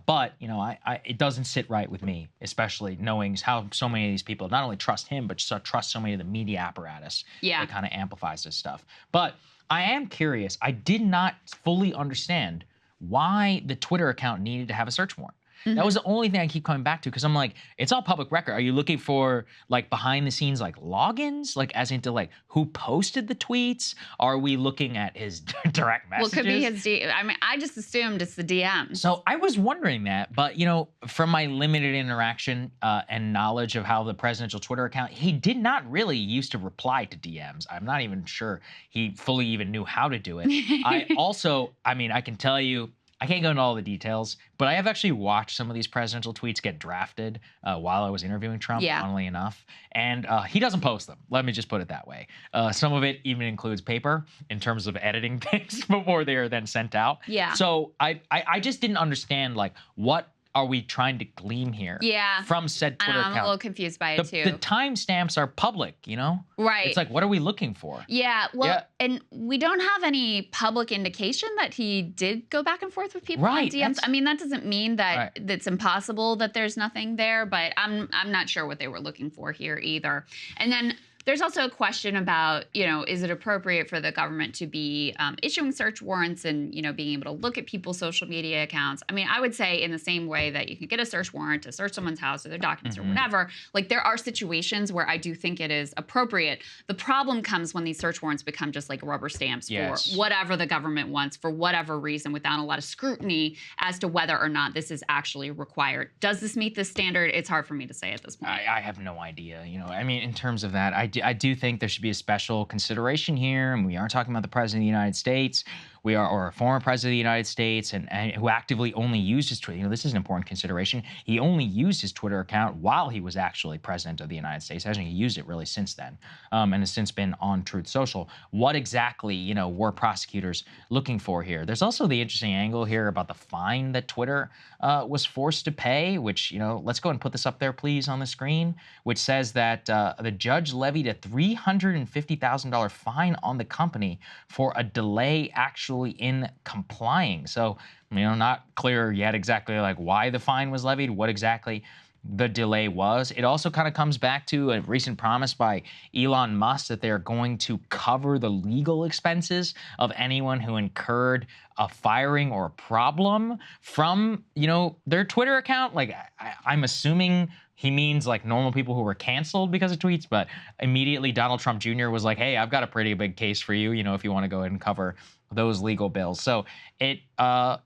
But you know, it doesn't sit right with me, especially knowing how so many of these people not only trust him, but trust so many of the media apparatus that kind of amplifies this stuff. But I am curious. I did not fully understand why the Twitter account needed to have a search warrant. That was the only thing I keep coming back to, because I'm like, it's all public record. Are you looking for like behind the scenes like logins, like as into like who posted the tweets? Are we looking at his direct messages? Well, it could be his I mean, I just assumed it's the DMs. So I was wondering that, but you know, from my limited interaction and knowledge of how the presidential Twitter account, he did not really used to reply to DMs. I'm not even sure he fully even knew how to do it. I mean, I can tell you, I can't go into all the details, but I have actually watched some of these presidential tweets get drafted while I was interviewing Trump, funnily enough. And he doesn't post them. Let me just put it that way. Some of it even includes paper in terms of editing things before they are then sent out. Yeah. So I just didn't understand, like, what are we trying to glean here from said Twitter account? I'm a little confused by it, too. The timestamps are public, you know? Right. It's like, what are we looking for? Yeah, well, and we don't have any public indication that he did go back and forth with people on DMs. I mean, that doesn't mean that it's impossible that there's nothing there, but I'm not sure what they were looking for here either. And then there's also a question about, you know, is it appropriate for the government to be issuing search warrants and, you know, being able to look at people's social media accounts? I mean, I would say in the same way that you can get a search warrant to search someone's house or their documents or whatever, like there are situations where I do think it is appropriate. The problem comes when these search warrants become just like rubber stamps for whatever the government wants for whatever reason without a lot of scrutiny as to whether or not this is actually required. Does this meet this standard? It's hard for me to say at this point. I have no idea. You know, I mean, in terms of that, I do think there should be a special consideration here, and we are talking about the president of the United States. We are, or a former president of the United States, and who actively only used his Twitter. You know, this is an important consideration. He only used his Twitter account while he was actually president of the United States. Hasn't he used it really since then, and has since been on Truth Social. What exactly, you know, were prosecutors looking for here? There's also the interesting angle here about the fine that Twitter was forced to pay, which, you know, let's go and put this up there, please, on the screen, which says that the judge levied a $350,000 fine on the company for a delay actually in complying. So, you know, not clear yet exactly like why the fine was levied, what exactly the delay was. It also kind of comes back to a recent promise by Elon Musk that they're going to cover the legal expenses of anyone who incurred a firing or a problem from, you know, their Twitter account. Like, I'm assuming he means like normal people who were canceled because of tweets, but immediately Donald Trump Jr. was like, hey, I've got a pretty big case for you, you know, if you want to go ahead and cover those legal bills. So it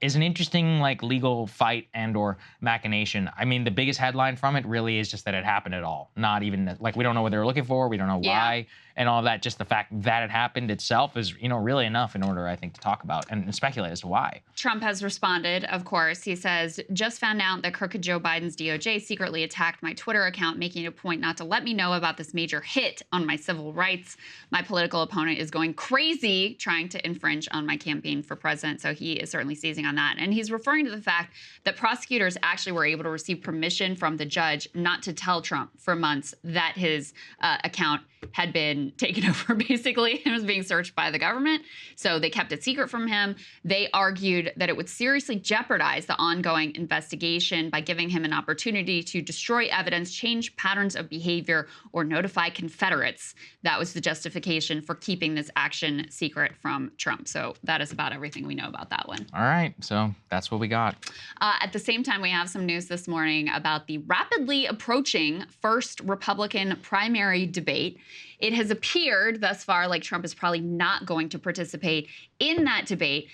is an interesting like legal fight and or machination. I mean, the biggest headline from it really is just that it happened at all. Not even like, we don't know what they were looking for. We don't know why and all of that. Just the fact that it happened itself is, you know, really enough in order, I think, to talk about and speculate as to why. Trump has responded, of course. He says, just found out that crooked Joe Biden's DOJ secretly attacked my Twitter account, making it a point not to let me know about this major hit on my civil rights. My political opponent is going crazy trying to infringe on my campaign for president. So he is certainly seizing on that. And he's referring to the fact that prosecutors actually were able to receive permission from the judge not to tell Trump for months that his account had been taken over, basically, and was being searched by the government. So they kept it secret from him. They argued that it would seriously jeopardize the ongoing investigation by giving him an opportunity to destroy evidence, change patterns of behavior, or notify Confederates. That was the justification for keeping this action secret from Trump. So that is about everything we know about that one. All right, so that's what we got. At the same time, we have some news this morning about the rapidly approaching first Republican primary debate. It has appeared thus far like Trump is probably not going to participate in that debate.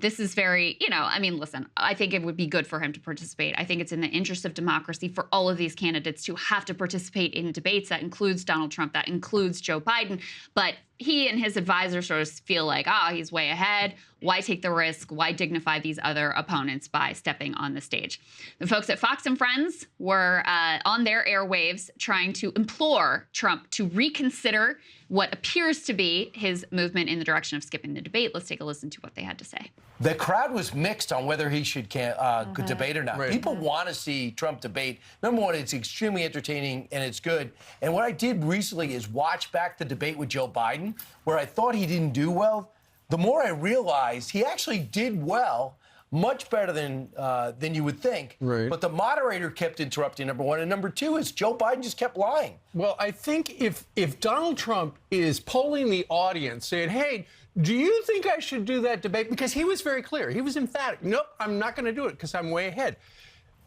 This is very, you know, I mean, listen, I think it would be good for him to participate. I think it's in the interest of democracy for all of these candidates to have to participate in debates. That includes Donald Trump, that includes Joe Biden. But he and his advisors sort of feel like, he's way ahead. Why take the risk? Why dignify these other opponents by stepping on the stage? The folks at Fox and Friends were on their airwaves trying to implore Trump to reconsider what appears to be his movement in the direction of skipping the debate. Let's take a listen to what they had to say. The crowd was mixed on whether he should debate or not. Right. People want to see Trump debate. Number one, it's extremely entertaining and it's good. And what I did recently is watch back the debate with Joe Biden, where I thought he didn't do well. The more I realized he actually did well, much better than you would think. Right. But the moderator kept interrupting, number one. And number two is Joe Biden just kept lying. Well, I think if Donald Trump is polling the audience saying, hey, do you think I should do that debate? Because he was very clear. He was emphatic. Nope, I'm not going to do it because I'm way ahead.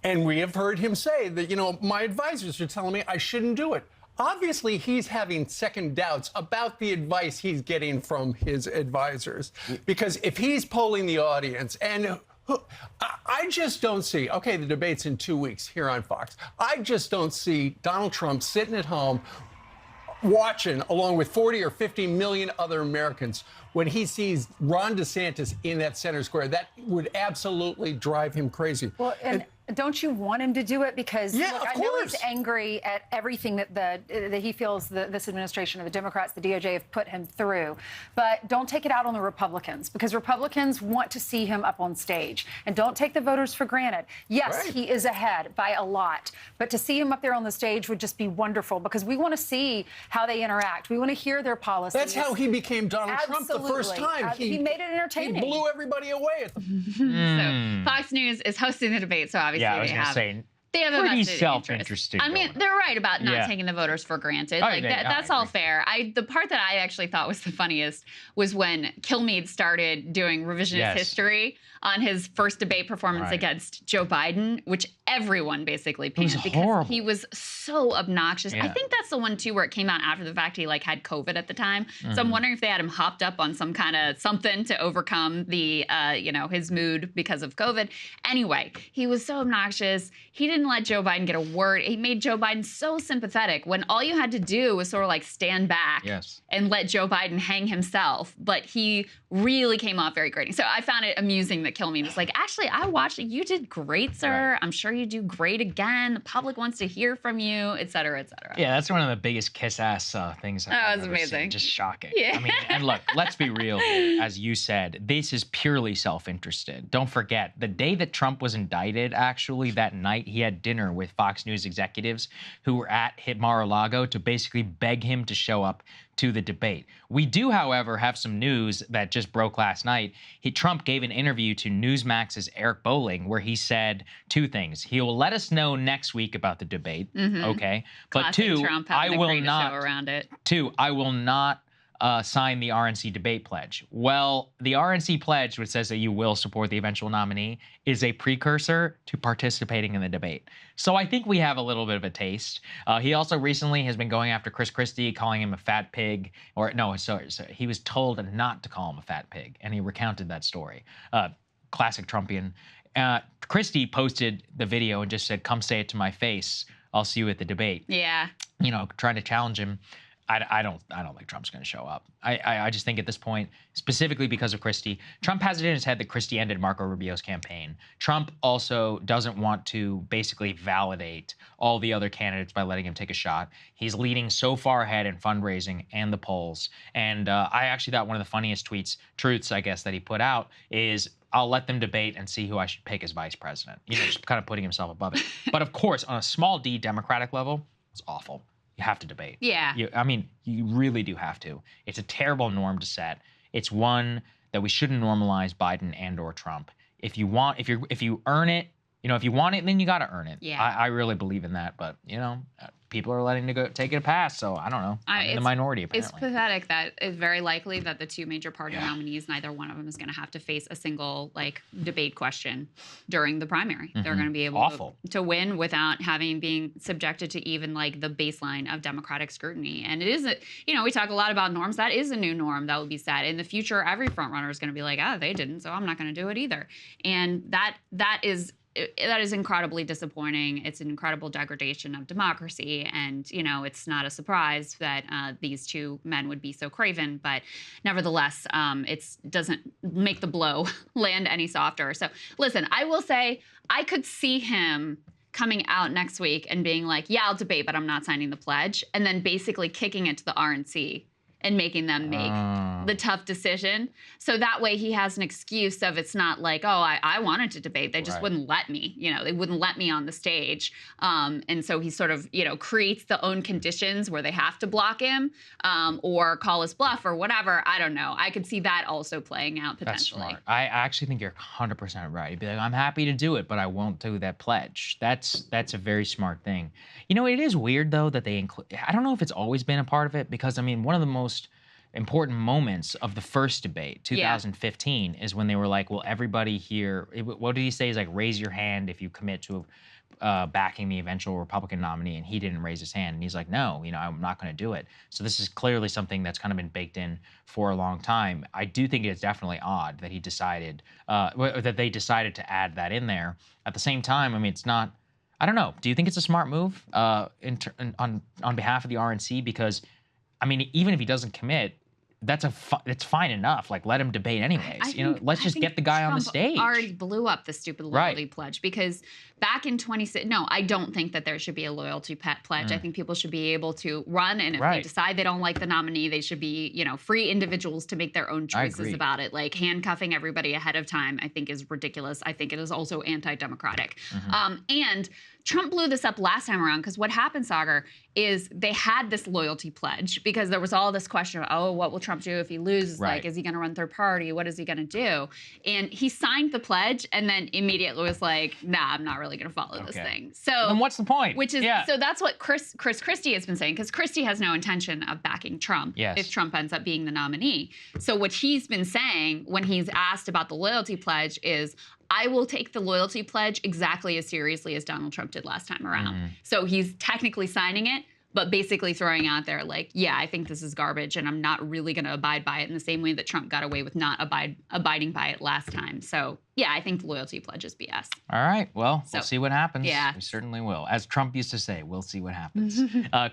And we have heard him say that, my advisors are telling me I shouldn't do it. Obviously, he's having second doubts about the advice he's getting from his advisors. Because if he's polling the audience, and I just don't see, okay, the debate's in 2 weeks here on Fox. I just don't see Donald Trump sitting at home watching, along with 40 or 50 million other Americans, when he sees Ron DeSantis in that center square. That would absolutely drive him crazy. Well, and don't you want him to do it? Because yeah, look, of I know course. he's angry at everything that he feels that this administration, or the Democrats, the DOJ have put him through. But don't take it out on the Republicans, because Republicans want to see him up on stage. And don't take the voters for granted. Yes, right. He is ahead by a lot. But to see him up there on the stage would just be wonderful, because we want to see how they interact. We want to hear their policies. That's how he became Donald Trump the first time. He made it entertaining. He blew everybody away at the So Fox News is hosting the debate, so obviously I was going to say, they have a pretty vested self-interested. interest. I mean, they're right about not taking the voters for granted. Like that's all fair. The part that I actually thought was the funniest was when Kilmeade started doing revisionist history on his first debate performance against Joe Biden, which everyone basically panned because he was so obnoxious. I think that's the one too where it came out after the fact he had COVID at the time. So I'm wondering if they had him hopped up on some kind of something to overcome the his mood because of COVID. Anyway, he was so obnoxious. He didn't let Joe Biden get a word. He made Joe Biden so sympathetic when all you had to do was sort of stand back and let Joe Biden hang himself. But he really came off very grating. So I found it amusing that Kilmeade was like, actually, I watched it. You did great, sir. Right. I'm sure you do great again. The public wants to hear from you, et cetera, et cetera. Yeah, that's one of the biggest kiss-ass things I've ever seen. Just shocking. Yeah. I mean, and look, let's be real here. As you said, this is purely self-interested. Don't forget, the day that Trump was indicted, actually, that night, he had dinner with Fox News executives who were at Mar-a-Lago to basically beg him to show up to the debate. We do, however, have some news that just broke last night. Trump gave an interview to Newsmax's Eric Bolling where he said two things. He will let us know next week about the debate, okay? But two, I will not. Around it. Two, I will not sign the RNC debate pledge. Well, the RNC pledge, which says that you will support the eventual nominee, is a precursor to participating in the debate. So I think we have a little bit of a taste. He also recently has been going after Chris Christie, calling him a fat pig. Or no, sorry, he was told not to call him a fat pig, and he recounted that story. Classic Trumpian. Christie posted the video and just said, "Come say it to my face. I'll see you at the debate." Yeah. Trying to challenge him. I don't think Trump's going to show up. I just think at this point, specifically because of Christie, Trump has it in his head that Christie ended Marco Rubio's campaign. Trump also doesn't want to basically validate all the other candidates by letting him take a shot. He's leading so far ahead in fundraising and the polls. And I actually thought one of the funniest truths, I guess, that he put out is, I'll let them debate and see who I should pick as vice president. Just kind of putting himself above it. But of course, on a small d Democratic level, it's awful. You have to debate. Yeah. You really do have to. It's a terrible norm to set. It's one that we shouldn't normalize Biden and/or Trump. If you earn it, if you want it, then you got to earn it. Yeah. I really believe in that, but people are letting take it a pass, so I don't know. I'm in the minority, apparently. It's pathetic that it's very likely that the two major party nominees, neither one of them is going to have to face a single debate question during the primary. They're going to be able to win without being subjected to even the baseline of Democratic scrutiny. And it is, we talk a lot about norms. That is a new norm that will be set. In the future, every front runner is going to be like, they didn't, so I'm not going to do it either. And that is incredibly disappointing. It's an incredible degradation of democracy. And, it's not a surprise that these two men would be so craven. But nevertheless, it doesn't make the blow land any softer. So listen, I will say I could see him coming out next week and being like, yeah, I'll debate, but I'm not signing the pledge. And then basically kicking it to the RNC and making them make the tough decision. So that way he has an excuse of it's not like, I wanted to debate. They just wouldn't let me. They wouldn't let me on the stage. And so he sort of, creates the own conditions where they have to block him or call his bluff or whatever. I don't know. I could see that also playing out potentially. That's smart. I actually think you're 100% right. You'd be like, I'm happy to do it, but I won't do that pledge. That's a very smart thing. It is weird, though, that they include, I don't know if it's always been a part of it, because, one of the most important moments of the first debate, 2015, is when they were like, well, everybody here, what did he say? He's like, raise your hand if you commit to backing the eventual Republican nominee, and he didn't raise his hand. And he's like, no, I'm not going to do it. So this is clearly something that's kind of been baked in for a long time. I do think it's definitely odd that he decided, that they decided to add that in there. At the same time, I mean, it's not, I don't know. Do you think it's a smart move on behalf of the RNC? Because, I mean, even if he doesn't commit, it's fine enough. Like, let him debate anyways. Let's just get the guy on the stage. Already blew up the stupid loyalty pledge, because back in 2016, no, I don't think that there should be a loyalty pledge. I think people should be able to run, and if they decide they don't like the nominee, they should be, free individuals to make their own choices about it. Like, handcuffing everybody ahead of time, I think is ridiculous. I think it is also anti-democratic. And Trump blew this up last time around, because what happened, Sagar, is they had this loyalty pledge because there was all this question of, oh, what will Trump do if he loses? Like, is he going to run third party? What is he going to do? And he signed the pledge and then immediately was like, nah, I'm not really going to follow this thing. So then what's the point? Which is, so that's what Chris Christie has been saying, because Christie has no intention of backing Trump if Trump ends up being the nominee. So what he's been saying when he's asked about the loyalty pledge is, I will take the loyalty pledge exactly as seriously as Donald Trump did last time around. So he's technically signing it, but basically throwing out there like, yeah, I think this is garbage and I'm not really going to abide by it in the same way that Trump got away with not abiding by it last time. So yeah, I think the loyalty pledge is BS. All right, well, we'll see what happens. Yeah. We certainly will. As Trump used to say, we'll see what happens.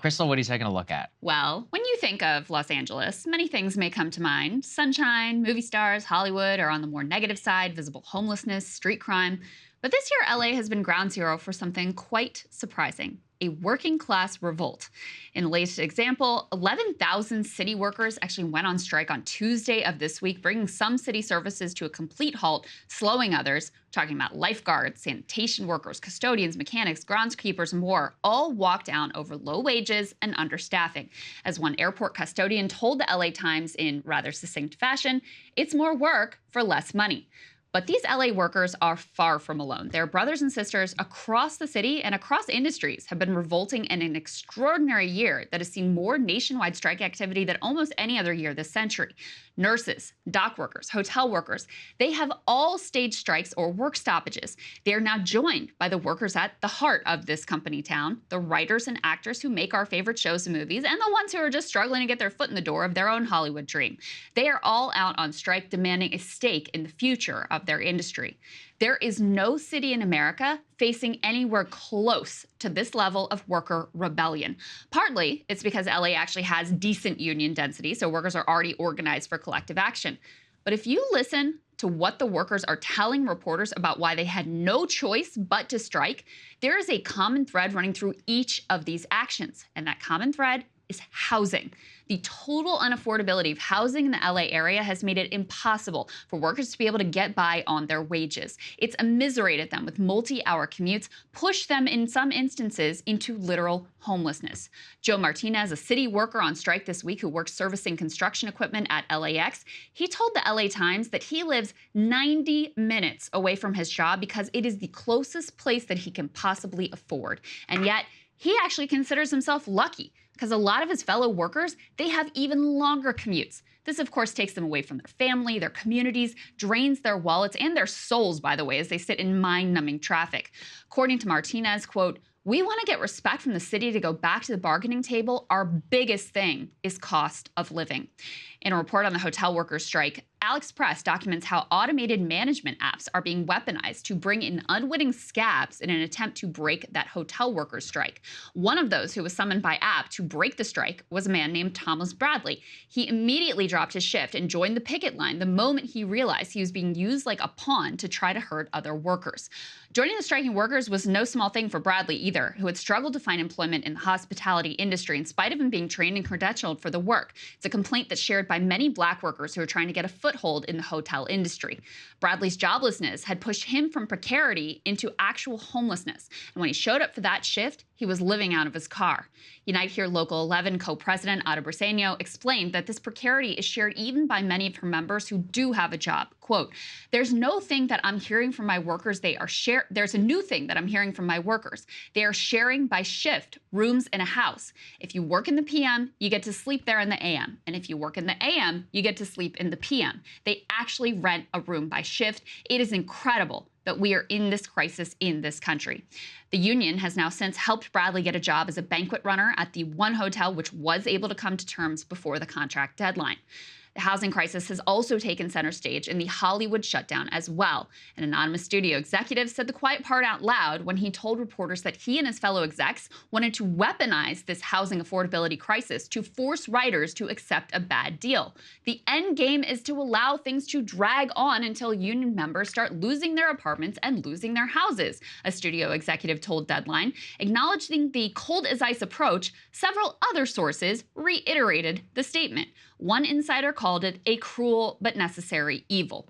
Crystal, what are you taking a look at? Well, when you think of Los Angeles, many things may come to mind. Sunshine, movie stars, Hollywood, or on the more negative side, visible homelessness, street crime. But this year, LA has been ground zero for something quite surprising. A working class revolt. In the latest example, 11,000 city workers actually went on strike on Tuesday of this week, bringing some city services to a complete halt, slowing others. We're talking about lifeguards, sanitation workers, custodians, mechanics, groundskeepers, and more, all walked down over low wages and understaffing. As one airport custodian told the LA Times in rather succinct fashion, it's more work for less money. But these LA workers are far from alone. Their brothers and sisters across the city and across industries have been revolting in an extraordinary year that has seen more nationwide strike activity than almost any other year this century. Nurses, dock workers, hotel workers, they have all staged strikes or work stoppages. They are now joined by the workers at the heart of this company town, the writers and actors who make our favorite shows and movies, and the ones who are just struggling to get their foot in the door of their own Hollywood dream. They are all out on strike demanding a stake in the future of their industry. There is no city in America facing anywhere close to this level of worker rebellion. Partly, it's because LA actually has decent union density, so workers are already organized for collective action. But if you listen to what the workers are telling reporters about why they had no choice but to strike, there is a common thread running through each of these actions, and that common thread is housing. The total unaffordability of housing in the LA area has made it impossible for workers to be able to get by on their wages. It's immiserated them with multi-hour commutes, pushed them in some instances into literal homelessness. Joe Martinez, a city worker on strike this week who works servicing construction equipment at LAX, he told the LA Times that he lives 90 minutes away from his job because it is the closest place that he can possibly afford. And yet, he actually considers himself lucky, because a lot of his fellow workers, they have even longer commutes. This, of course, takes them away from their family, their communities, drains their wallets and their souls, by the way, as they sit in mind-numbing traffic. According to Martinez, quote, "We want to get respect from the city to go back to the bargaining table. Our biggest thing is cost of living." In a report on the hotel workers' strike, Alex Press documents how automated management apps are being weaponized to bring in unwitting scabs in an attempt to break that hotel workers' strike. One of those who was summoned by app to break the strike was a man named Thomas Bradley. He immediately dropped his shift and joined the picket line the moment he realized he was being used like a pawn to try to hurt other workers. Joining the striking workers was no small thing for Bradley either, who had struggled to find employment in the hospitality industry in spite of him being trained and credentialed for the work. It's a complaint that's shared by many Black workers who are trying to get a foothold foothold in the hotel industry. Bradley's joblessness had pushed him from precarity into actual homelessness. And when he showed up for that shift, he was living out of his car. Unite Here Local 11 co-president Ada Briseño explained that this precarity is shared even by many of her members who do have a job. Quote, there's a new thing that I'm hearing from my workers. They are sharing by shift rooms in a house. If you work in the PM, you get to sleep there in the AM. And if you work in the AM, you get to sleep in the PM. They actually rent a room by shift. It is incredible that we are in this crisis in this country. The union has now since helped Bradley get a job as a banquet runner at the one hotel which was able to come to terms before the contract deadline. The housing crisis has also taken center stage in the Hollywood shutdown as well. An anonymous studio executive said the quiet part out loud when he told reporters that he and his fellow execs wanted to weaponize this housing affordability crisis to force writers to accept a bad deal. The end game is to allow things to drag on until union members start losing their apartments and losing their houses, a studio executive told Deadline. Acknowledging the cold as ice approach, several other sources reiterated the statement. One insider called it a cruel but necessary evil.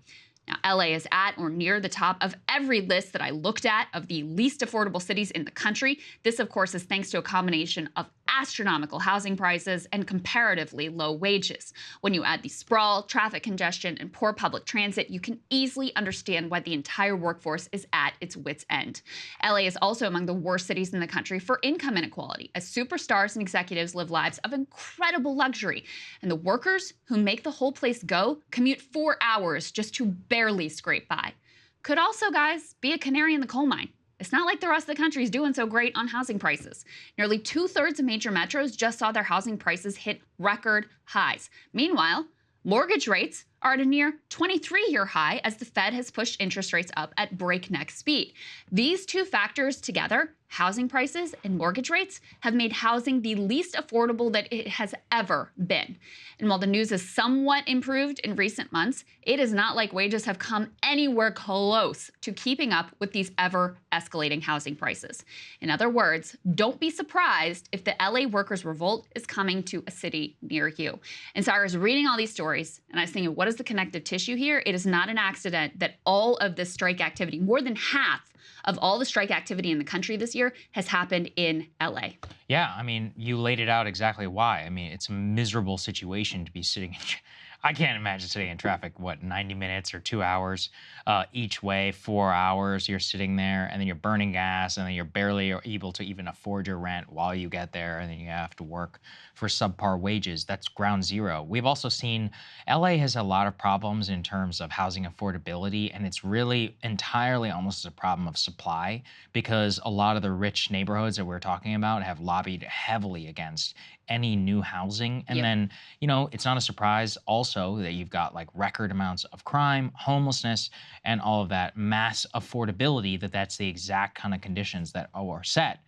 Now, LA is at or near the top of every list that I looked at of the least affordable cities in the country. This, of course, is thanks to a combination of astronomical housing prices and comparatively low wages. When you add the sprawl, traffic congestion, and poor public transit, you can easily understand why the entire workforce is at its wit's end. LA is also among the worst cities in the country for income inequality, as superstars and executives live lives of incredible luxury. And the workers who make the whole place go commute 4 hours just to barely scrape by. Could also, guys, be a canary in the coal mine. It's not like the rest of the country is doing so great on housing prices. Nearly 2/3 of major metros just saw their housing prices hit record highs. Meanwhile, mortgage rates are at a near 23-year high as the Fed has pushed interest rates up at breakneck speed. These two factors together, housing prices and mortgage rates, have made housing the least affordable that it has ever been. And while the news has somewhat improved in recent months, it is not like wages have come anywhere close to keeping up with these ever-escalating housing prices. In other words, don't be surprised if the LA workers' revolt is coming to a city near you. And so I was reading all these stories, and I was thinking, what is the connective tissue here? It is not an accident that all of this strike activity, more than half of all the strike activity in the country this year, has happened in LA. Yeah, I mean, you laid it out exactly why. I mean, it's a miserable situation to be sitting in. I can't imagine sitting in traffic, 90 minutes or 2 hours each way, 4 hours. You're sitting there and then you're burning gas and then you're barely able to even afford your rent while you get there, and then you have to work for subpar wages. That's ground zero. We've also seen LA has a lot of problems in terms of housing affordability, and it's really entirely almost a problem of supply, because a lot of the rich neighborhoods that we're talking about have lobbied heavily against any new housing. And then, it's not a surprise also that you've got like record amounts of crime, homelessness, and all of that mass affordability, that's the exact kind of conditions that are set.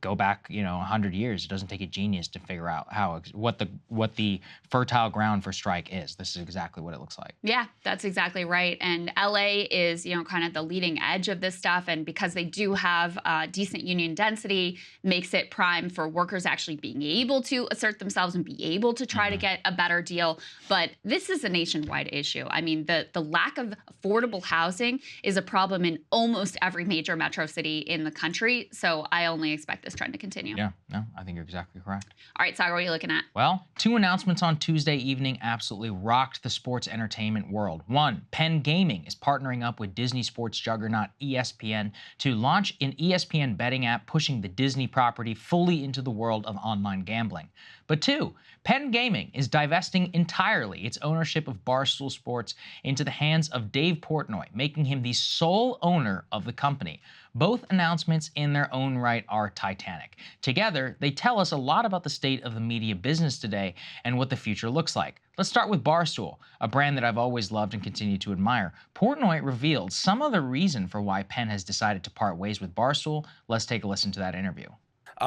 Go back, 100 years. It doesn't take a genius to figure out what the fertile ground for strike is. This is exactly what it looks like. Yeah, that's exactly right. And LA is, kind of the leading edge of this stuff. And because they do have decent union density, makes it prime for workers actually being able to assert themselves and be able to try to get a better deal. But this is a nationwide issue. I mean, the lack of affordable housing is a problem in almost every major metro city in the country. So I only expect this trend to continue. Yeah, no, I think you're exactly correct. All right, Sagar, what are you looking at? Well, 2 announcements on Tuesday evening absolutely rocked the sports entertainment world. One, Penn Gaming is partnering up with Disney sports juggernaut ESPN to launch an ESPN betting app pushing the Disney property fully into the world of online gambling. But 2, Penn Gaming is divesting entirely its ownership of Barstool Sports into the hands of Dave Portnoy, making him the sole owner of the company. Both announcements in their own right are titanic. Together, they tell us a lot about the state of the media business today and what the future looks like. Let's start with Barstool, a brand that I've always loved and continue to admire. Portnoy revealed some of the reason for why Penn has decided to part ways with Barstool. Let's take a listen to that interview.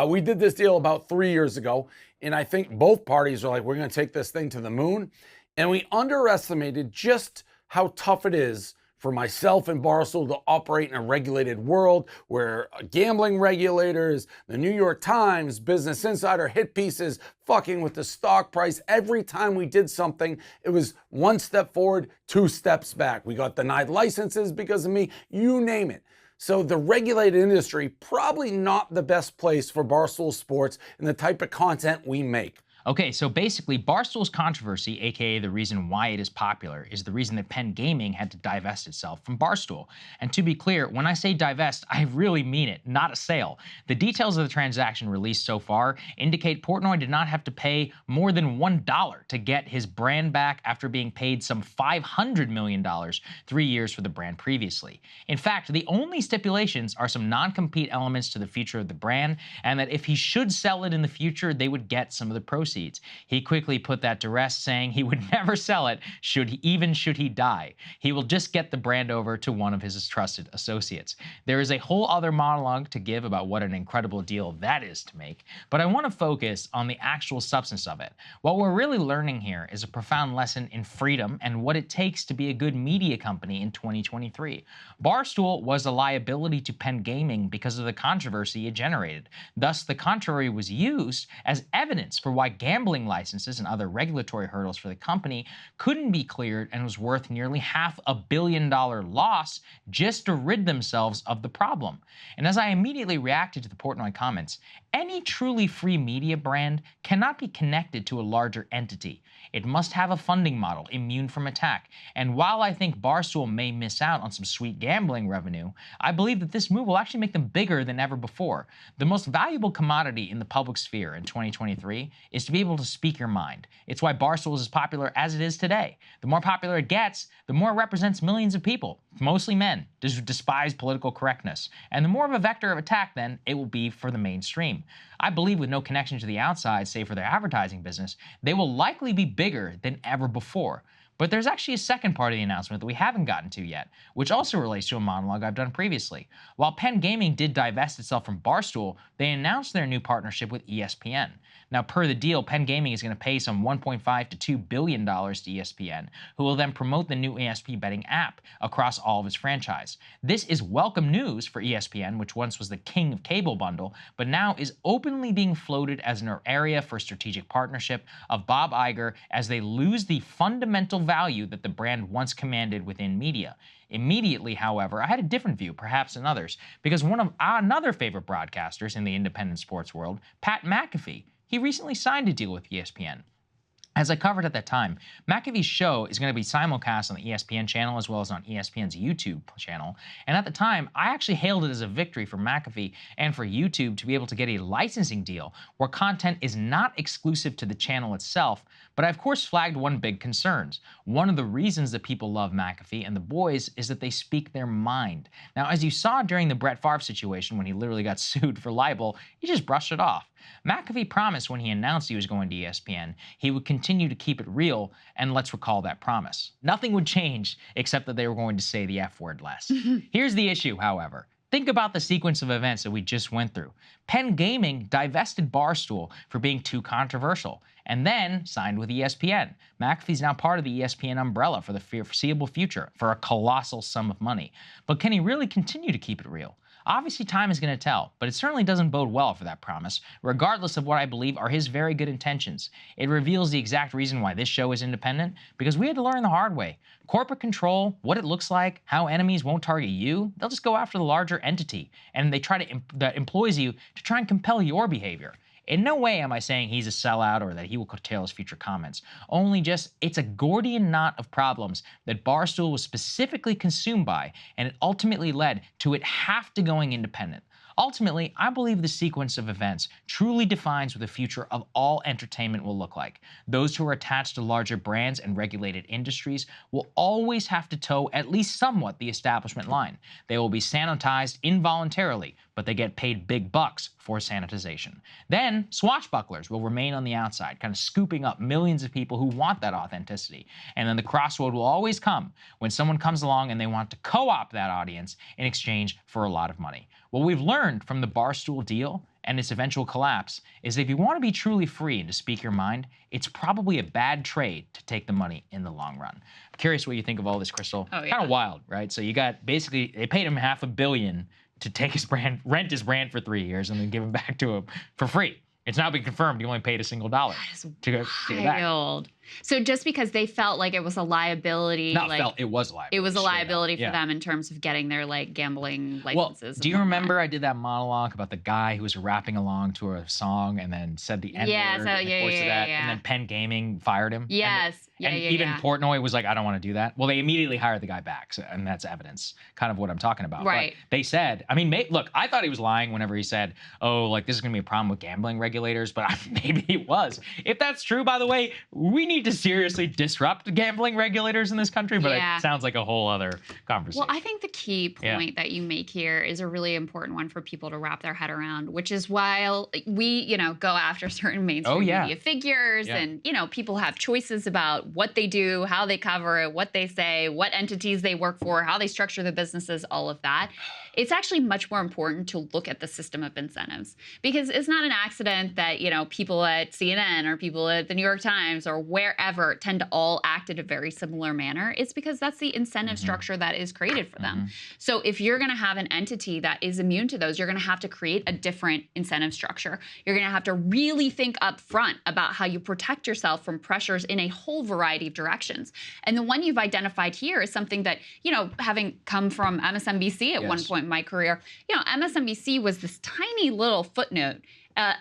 We did this deal about 3 years ago, and I think both parties are like, we're going to take this thing to the moon. And we underestimated just how tough it is for myself and Barstool to operate in a regulated world where gambling regulators, the New York Times, Business Insider hit pieces, fucking with the stock price. Every time we did something, it was one step forward, two steps back. We got denied licenses because of me, you name it. So the regulated industry, probably not the best place for Barstool Sports and the type of content we make. Okay, so basically, Barstool's controversy, aka the reason why it is popular, is the reason that Penn Gaming had to divest itself from Barstool. And to be clear, when I say divest, I really mean it, not a sale. The details of the transaction released so far indicate Portnoy did not have to pay more than $1 to get his brand back after being paid some $500 million 3 years for the brand previously. In fact, the only stipulations are some non-compete elements to the future of the brand, and that if he should sell it in the future, they would get some of the proceeds. He quickly put that to rest, saying he would never sell it should he die. He will just get the brand over to one of his trusted associates. There is a whole other monologue to give about what an incredible deal that is to make, but I want to focus on the actual substance of it. What we're really learning here is a profound lesson in freedom and what it takes to be a good media company in 2023. Barstool was a liability to Penn Gaming because of the controversy it generated. Thus, the contrary was used as evidence for why gambling licenses and other regulatory hurdles for the company couldn't be cleared and was worth nearly $500 million loss just to rid themselves of the problem. And as I immediately reacted to the Portnoy comments, any truly free media brand cannot be connected to a larger entity. It must have a funding model immune from attack. And while I think Barstool may miss out on some sweet gambling revenue, I believe that this move will actually make them bigger than ever before. The most valuable commodity in the public sphere in 2023 is to be able to speak your mind. It's why Barstool is as popular as it is today. The more popular it gets, the more it represents millions of people, mostly men, who despise political correctness. And the more of a vector of attack, then, it will be for the mainstream. I believe with no connection to the outside, save for their advertising business, they will likely be bigger than ever before. But there's actually a second part of the announcement that we haven't gotten to yet, which also relates to a monologue I've done previously. While Penn Gaming did divest itself from Barstool, they announced their new partnership with ESPN. Now, per the deal, Penn Gaming is going to pay some $1.5 to $2 billion to ESPN, who will then promote the new ESPN betting app across all of its franchise. This is welcome news for ESPN, which once was the king of cable bundle, but now is openly being floated as an area for strategic partnership of Bob Iger as they lose the fundamental value that the brand once commanded within media. Immediately, however, I had a different view, perhaps than others, because one of another favorite broadcasters in the independent sports world, Pat McAfee, he recently signed a deal with ESPN. As I covered at that time, McAfee's show is going to be simulcast on the ESPN channel as well as on ESPN's YouTube channel. And at the time, I actually hailed it as a victory for McAfee and for YouTube to be able to get a licensing deal where content is not exclusive to the channel itself, but I of course flagged one big concern. One of the reasons that people love McAfee and the boys is that they speak their mind. Now, as you saw during the Brett Favre situation when he literally got sued for libel, he just brushed it off. McAfee promised when he announced he was going to ESPN, he would continue to keep it real, and let's recall that promise. Nothing would change except that they were going to say the F word less. Here's the issue, however. Think about the sequence of events that we just went through. Penn Gaming divested Barstool for being too controversial, and then signed with ESPN. McAfee's now part of the ESPN umbrella for the foreseeable future for a colossal sum of money. But can he really continue to keep it real? Obviously, time is going to tell, but it certainly doesn't bode well for that promise, regardless of what I believe are his very good intentions. It reveals the exact reason why this show is independent, because we had to learn the hard way. Corporate control, what it looks like, how enemies won't target you, they'll just go after the larger entity, and they try to that employs you to try and compel your behavior. In no way am I saying he's a sellout or that he will curtail his future comments. Only just, it's a Gordian knot of problems that Barstool was specifically consumed by, and it ultimately led to it have to going independent. Ultimately, I believe the sequence of events truly defines what the future of all entertainment will look like. Those who are attached to larger brands and regulated industries will always have to toe at least somewhat the establishment line. They will be sanitized involuntarily, but they get paid big bucks for sanitization. Then, swashbucklers will remain on the outside, kind of scooping up millions of people who want that authenticity. And then the crossroad will always come when someone comes along and they want to co-opt that audience in exchange for a lot of money. What we've learned from the Barstool deal and its eventual collapse is if you want to be truly free and to speak your mind, it's probably a bad trade to take the money in the long run. I'm curious what you think of all this, Crystal. Oh, yeah. Kind of wild, right? So you got basically, they paid him $500 million to take his brand, rent his brand for 3 years, and then give him back to him for free. It's now been confirmed he only paid a single dollar to get back. Wild. So just because they felt like it was a liability, It was a liability. It was a liability for Yeah. them in terms of getting their gambling Well, licenses. do you remember I did that monologue about the guy who was rapping along to a song and then said the N-word Yes, in the course of that, and then Penn Gaming fired him? Yes. And even Portnoy was like, I don't want to do that. Well, they immediately hired the guy back, and that's evidence, kind of what I'm talking about. Right. But they said, I mean, look, I thought he was lying whenever he said, oh, like this is going to be a problem with gambling regulators, but maybe he was. If that's true, by the way, we need to seriously disrupt gambling regulators in this country, but it sounds like a whole other conversation. Well, I think the key point that you make here is a really important one for people to wrap their head around, which is while we, go after certain mainstream media figures and, people have choices about what they do, how they cover it, what they say, what entities they work for, how they structure the businesses, all of that. It's actually much more important to look at the system of incentives, because it's not an accident that, people at CNN or people at the New York Times or wherever tend to all act in a very similar manner. It's because that's the incentive structure that is created for them. So if you're going to have an entity that is immune to those, you're going to have to create a different incentive structure. You're going to have to really think up front about how you protect yourself from pressures in a whole variety of directions. And the one you've identified here is something that, having come from MSNBC at one point in my career, MSNBC was this tiny little footnote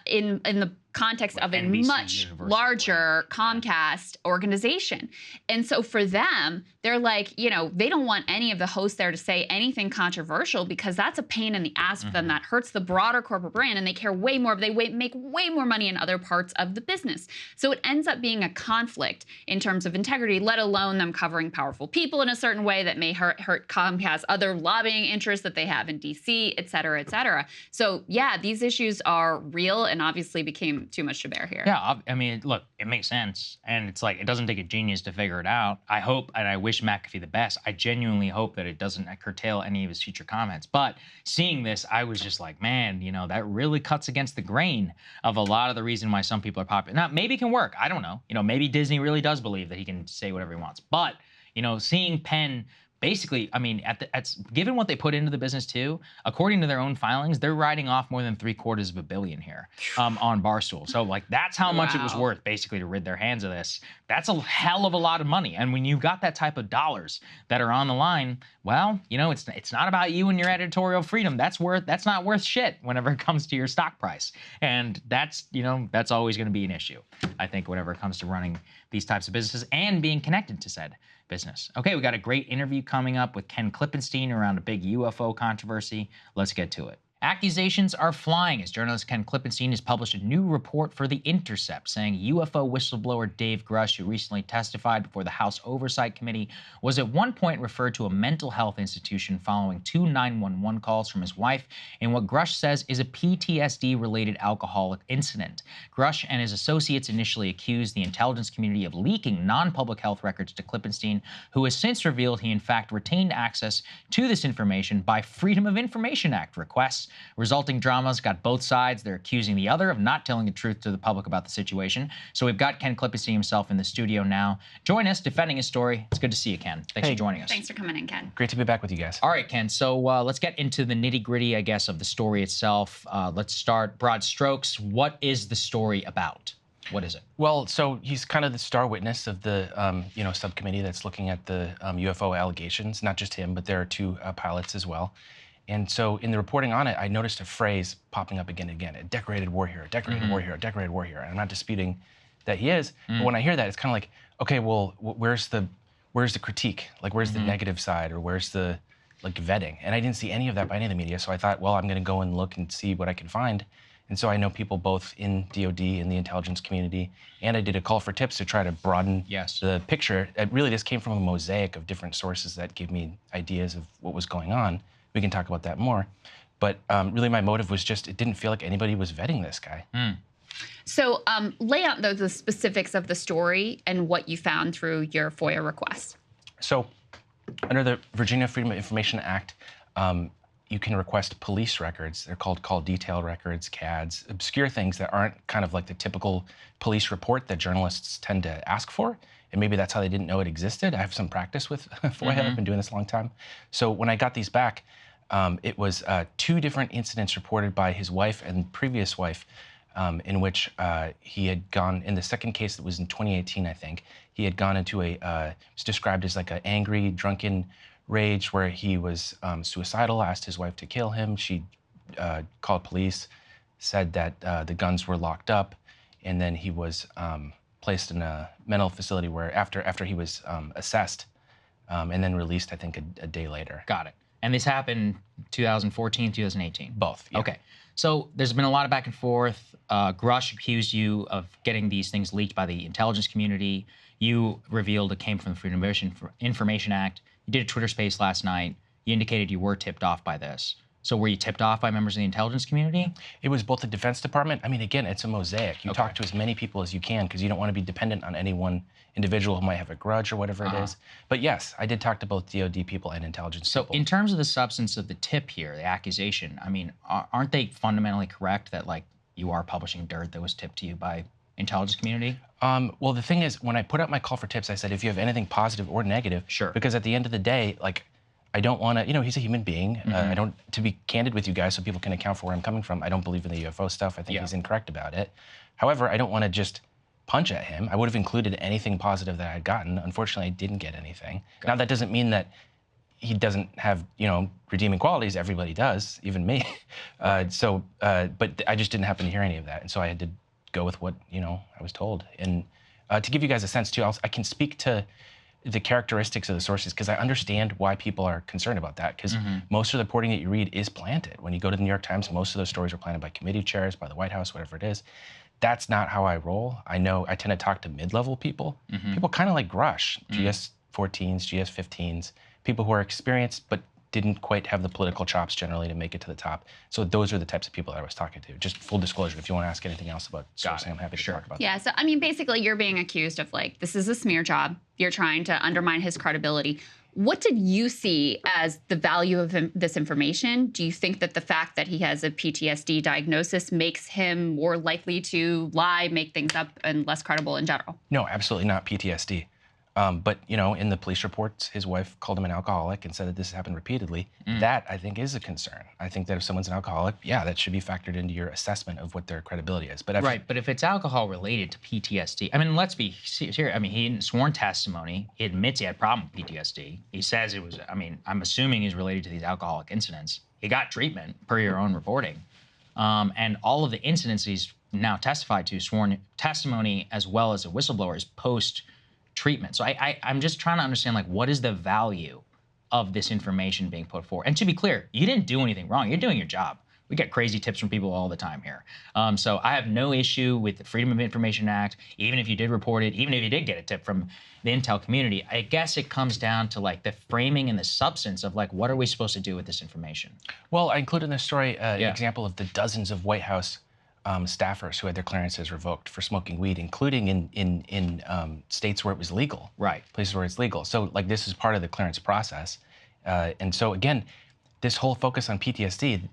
in the context of a NBC much Universal larger Comcast organization. And so for them, they're like, they don't want any of the hosts there to say anything controversial, because that's a pain in the ass for them. That hurts the broader corporate brand, and they care way more. They make way more money in other parts of the business. So it ends up being a conflict in terms of integrity, let alone them covering powerful people in a certain way that may hurt Comcast, other lobbying interests that they have in DC, et cetera, et cetera. So yeah, these issues are real and obviously became too much to bear here. Yeah, I mean, look, it makes sense. And it's like, it doesn't take a genius to figure it out. I hope, and I wish McAfee the best. I genuinely hope that it doesn't curtail any of his future comments. But seeing this, I was just like, man, that really cuts against the grain of a lot of the reason why some people are popular. Now, maybe it can work. I don't know. Maybe Disney really does believe that he can say whatever he wants. But, seeing Penn basically, I mean, given what they put into the business too, according to their own filings, they're writing off more than $750 million here on Barstool. So like, that's how much it was worth basically to rid their hands of this. That's a hell of a lot of money. And when you've got that type of dollars that are on the line, well, it's not about you and your editorial freedom. That's not worth shit whenever it comes to your stock price. And that's always going to be an issue, I think, whenever it comes to running these types of businesses and being connected to said business. Okay, we got a great interview coming up with Ken Klippenstein around a big UFO controversy. Let's get to it. Accusations are flying as journalist Ken Klippenstein has published a new report for The Intercept saying UFO whistleblower Dave Grush, who recently testified before the House Oversight Committee, was at one point referred to a mental health institution following 2 911 calls from his wife in what Grush says is a PTSD-related alcoholic incident. Grush and his associates initially accused the intelligence community of leaking non-public health records to Klippenstein, who has since revealed he in fact retained access to this information by Freedom of Information Act requests. Resulting dramas got both sides. They're accusing the other of not telling the truth to the public about the situation. So we've got Ken Klippenstein himself in the studio now. Join us defending his story. It's good to see you, Ken. Thanks for joining us. Thanks for coming in, Ken. Great to be back with you guys. All right, Ken. So let's get into the nitty-gritty, I guess, of the story itself. Let's start broad strokes. What is the story about? What is it? Well, so he's kind of the star witness of the subcommittee that's looking at the UFO allegations. Not just him, but there are 2 pilots as well. And so in the reporting on it, I noticed a phrase popping up again and again: a decorated war hero, decorated war hero, decorated war hero. And I'm not disputing that he is, but when I hear that, it's kind of like, okay, well, where's the critique? Like, where's the negative side, or where's the vetting? And I didn't see any of that by any of the media. So I thought, well, I'm going to go and look and see what I can find. And so I know people both in DOD and the intelligence community, and I did a call for tips to try to broaden the picture. Really, this came from a mosaic of different sources that gave me ideas of what was going on. We can talk about that more. But really my motive was just, it didn't feel like anybody was vetting this guy. So lay out the specifics of the story and what you found through your FOIA request. So under the Virginia Freedom of Information Act, you can request police records. They're called call detail records, CADs, obscure things that aren't kind of like the typical police report that journalists tend to ask for. And maybe that's how they didn't know it existed. I have some practice with FOIA. I've been doing this a long time. So when I got these back, it was 2 different incidents reported by his wife and previous wife, in which he had gone, in the second case that was in 2018, I think, he had gone into it's described as like an angry, drunken rage where he was suicidal, asked his wife to kill him. She called police, said that the guns were locked up, and then he was placed in a mental facility where after he was assessed and then released, I think, a day later. Got it. And this happened 2014, 2018? Both. Yeah. Okay. So there's been a lot of back and forth. Grush accused you of getting these things leaked by the intelligence community. You revealed it came from the Freedom of Information Act. You did a Twitter space last night. You indicated you were tipped off by this. So were you tipped off by members of the intelligence community? It was both the Defense Department. I mean, again, it's a mosaic. You talk to as many people as you can because you don't want to be dependent on any one individual who might have a grudge or whatever it is. But yes, I did talk to both DOD people and intelligence people. So in terms of the substance of the tip here, the accusation, I mean, aren't they fundamentally correct that, like, you are publishing dirt that was tipped to you by intelligence community? Well, the thing is, when I put out my call for tips, I said, if you have anything positive or negative, sure. Because at the end of the day, like, I don't want to, you know, he's a human being. I don't, to be candid with you guys so people can account for where I'm coming from, I don't believe in the UFO stuff. I think he's incorrect about it. However, I don't want to just punch at him. I would have included anything positive that I had gotten. Unfortunately, I didn't get anything. Now, that doesn't mean that he doesn't have, you know, redeeming qualities. Everybody does, even me. But I just didn't happen to hear any of that. And so I had to go with what, you know, I was told. And to give you guys a sense, too, I can speak to the characteristics of the sources because I understand why people are concerned about that because most of the reporting that you read is planted. When you go to the New York Times, most of those stories are planted by committee chairs, by the White House, whatever it is. That's not how I roll. I know I tend to talk to mid-level people, people kind of like Grush, GS-14s, GS-15s, people who are experienced but didn't quite have the political chops generally to make it to the top. So those are the types of people that I was talking to. Just full disclosure, if you want to ask anything else about sourcing, I'm happy to talk about that. Yeah, so I mean, basically you're being accused of, like, this is a smear job. You're trying to undermine his credibility. What did you see as the value of this information? Do you think that the fact that he has a PTSD diagnosis makes him more likely to lie, make things up, and less credible in general? No, absolutely not PTSD. But, you know, in the police reports, his wife called him an alcoholic and said that this happened repeatedly. That, I think, is a concern. I think that if someone's an alcoholic, yeah, that should be factored into your assessment of what their credibility is. But but if it's alcohol related to PTSD, I mean, let's be serious. I mean, he in sworn testimony, he admits he had a problem with PTSD. He says it was, I mean, I'm assuming he's related to these alcoholic incidents. He got treatment per your own reporting. And all of the incidents he's now testified to, sworn testimony as well as a whistleblower, is post-treatment. So I'm just trying to understand, like, what is the value of this information being put forward? And to be clear, you didn't do anything wrong. You're doing your job. We get crazy tips from people all the time here. So I have no issue with the Freedom of Information Act, even if you did report it, even if you did get a tip from the intel community. I guess it comes down to, like, the framing and the substance of, like, what are we supposed to do with this information? Well, I included in this story an example of the dozens of White House staffers who had their clearances revoked for smoking weed, including in states where it was legal. Right. Places where it's legal. So, like, this is part of the clearance process. And so, again, this whole focus on PTSD,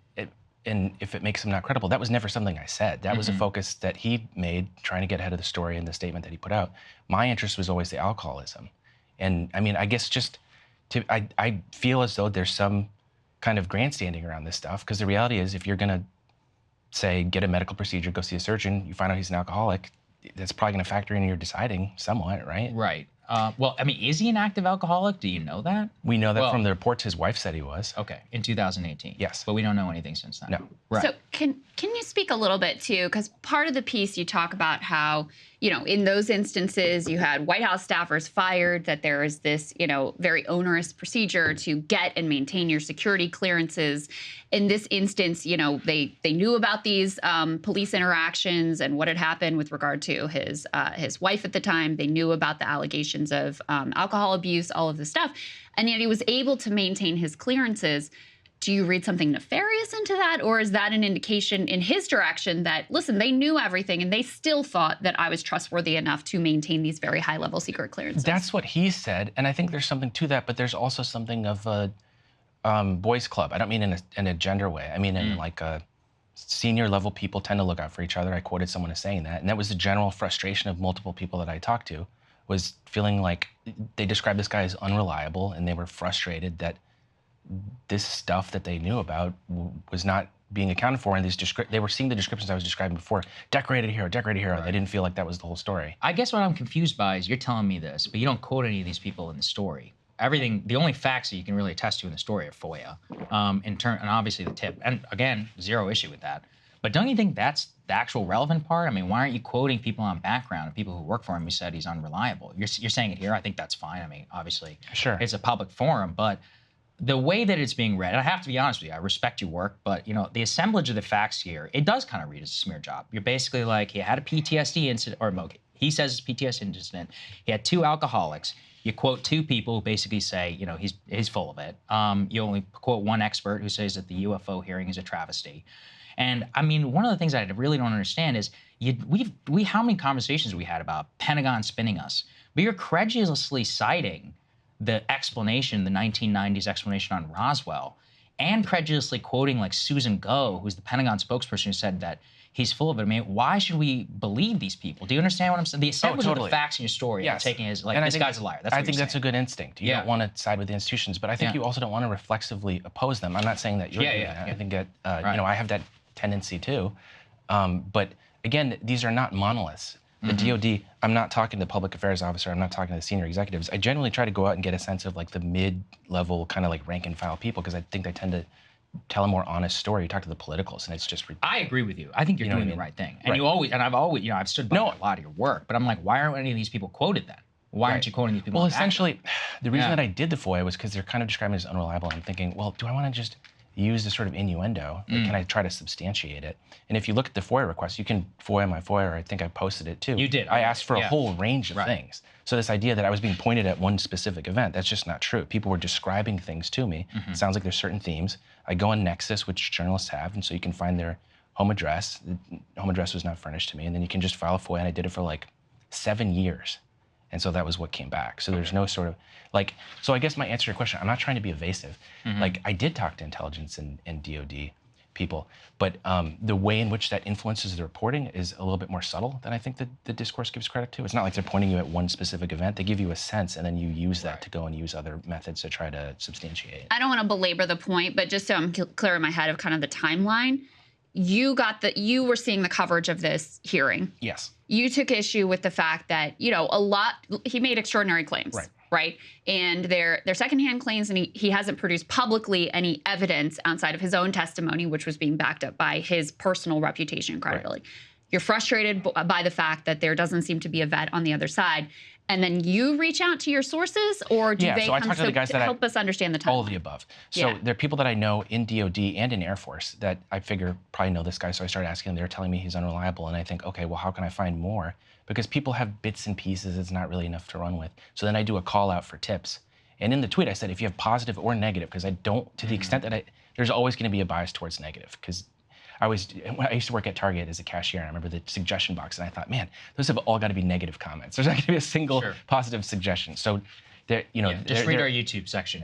and if it makes him not credible, that was never something I said. That was a focus that he made trying to get ahead of the story in the statement that he put out. My interest was always the alcoholism. And, I mean, I guess just I feel as though there's some kind of grandstanding around this stuff, because the reality is, if you're going to say, get a medical procedure, go see a surgeon, you find out he's an alcoholic, that's probably going to factor in your deciding somewhat, right? Right. Well, I mean, is he an active alcoholic? Do you know that? We know that from the reports his wife said he was. Okay, in 2018. Yes. But we don't know anything since then. No. Right. So can you speak a little bit too, because part of the piece you talk about how, you know, in those instances you had White House staffers fired, that there is this, you know, very onerous procedure to get and maintain your security clearances. In this instance, you know, they knew about these police interactions and what had happened with regard to his wife at the time. They knew about the allegations of alcohol abuse, all of this stuff, and yet he was able to maintain his clearances. Do you read something nefarious into that, or is that an indication in his direction that, listen, they knew everything and they still thought that I was trustworthy enough to maintain these very high-level secret clearances? That's what he said, and I think there's something to that, but there's also something of boys club. I don't mean in a gender way. I mean in like a senior level people tend to look out for each other. I quoted someone as saying that, and that was the general frustration of multiple people that I talked to, was feeling like they described this guy as unreliable, and they were frustrated that this stuff that they knew about was not being accounted for, and they were seeing the descriptions I was describing before. Decorated hero, decorated hero. Right. They didn't feel like that was the whole story. I guess what I'm confused by is you're telling me this, but you don't quote any of these people in the story. The only facts that you can really attest to in the story are FOIA, and obviously the tip. And again, zero issue with that. But don't you think that's the actual relevant part? I mean, why aren't you quoting people on background and people who work for him who said he's unreliable? You're saying it here. I think that's fine. I mean, obviously, sure, it's a public forum, but the way that it's being read, and I have to be honest with you, I respect your work, but the assemblage of the facts here, it does kind of read as a smear job. You're basically like, he had a PTSD incident, or he says it's a PTSD incident. He had 2 alcoholics. You quote 2 people who basically say, he's full of it. You only quote 1 expert who says that the UFO hearing is a travesty. And I mean, one of the things I really don't understand is how many conversations we had about Pentagon spinning us, but you're credulously citing the explanation, the 1990s explanation on Roswell, and credulously quoting like Susan Go, who's the Pentagon spokesperson, who said that he's full of it. I mean, why should we believe these people? Do you understand what I'm saying? The assemblage of the facts in your story, yes, taking it as like, this guy's a liar. That's what I think that's a good instinct. You don't want to side with the institutions, but I think you also don't want to reflexively oppose them. I'm not saying that you're doing that. I think that, I have that tendency too. But again, these are not monoliths. The DOD, I'm not talking to the public affairs officer, I'm not talking to the senior executives. I generally try to go out and get a sense of like the mid-level kind of like rank and file people, because I think they tend to tell a more honest story. You talk to the politicals and it's just ridiculous. I agree with you. I think you're doing the right thing. And I've always, I've stood by a lot of your work, but I'm like, why aren't any of these people quoted then? Why aren't you quoting these people? Well, essentially, the reason that I did the FOIA was because they're kind of describing it as unreliable. I'm thinking, well, do I want to just use this sort of innuendo? Or can I try to substantiate it? And if you look at the FOIA request, you can FOIA my FOIA, or I think I posted it too. You did. I asked for a whole range of things. So this idea that I was being pointed at one specific event, that's just not true. People were describing things to me. It sounds like there's certain themes. I go on Nexus, which journalists have, and so you can find their home address. The home address was not furnished to me, and then you can just file a FOIA, and I did it for like 7 years. And so that was what came back. So there's no sort of, like, so I guess my answer to your question, I'm not trying to be evasive. Like, I did talk to intelligence and DOD people, but the way in which that influences the reporting is a little bit more subtle than I think that the discourse gives credit to. It's not like they're pointing you at one specific event. They give you a sense, and then you use that to go and use other methods to try to substantiate. I don't want to belabor the point, but just so I'm clear in my head of kind of the timeline, you were seeing the coverage of this hearing. Yes. You took issue with the fact that, he made extraordinary claims. Right? And they're secondhand claims, and he hasn't produced publicly any evidence outside of his own testimony, which was being backed up by his personal reputation and credibility. You're frustrated by the fact that there doesn't seem to be a vet on the other side. And then you reach out to your sources, or do they come to help us understand the timeline? All of the above. So there are people that I know in DOD and in Air Force that I figure probably know this guy. So I started asking them. They're telling me he's unreliable. And I think, okay, well, how can I find more? Because people have bits and pieces. It's not really enough to run with. So then I do a call out for tips. And in the tweet, I said, if you have positive or negative, because I don't, to the extent that there's always going to be a bias towards negative. Because I used to work at Target as a cashier, and I remember the suggestion box, and I thought, man, those have all got to be negative comments. There's not going to be a single positive suggestion. So, there, just read our YouTube section.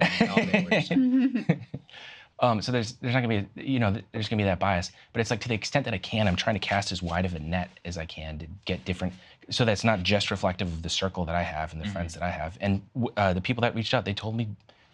So there's not going to be, there's going to be that bias. But it's like, to the extent that I can, I'm trying to cast as wide of a net as I can to get different, so that's not just reflective of the circle that I have and the friends that I have. And the people that reached out, they told me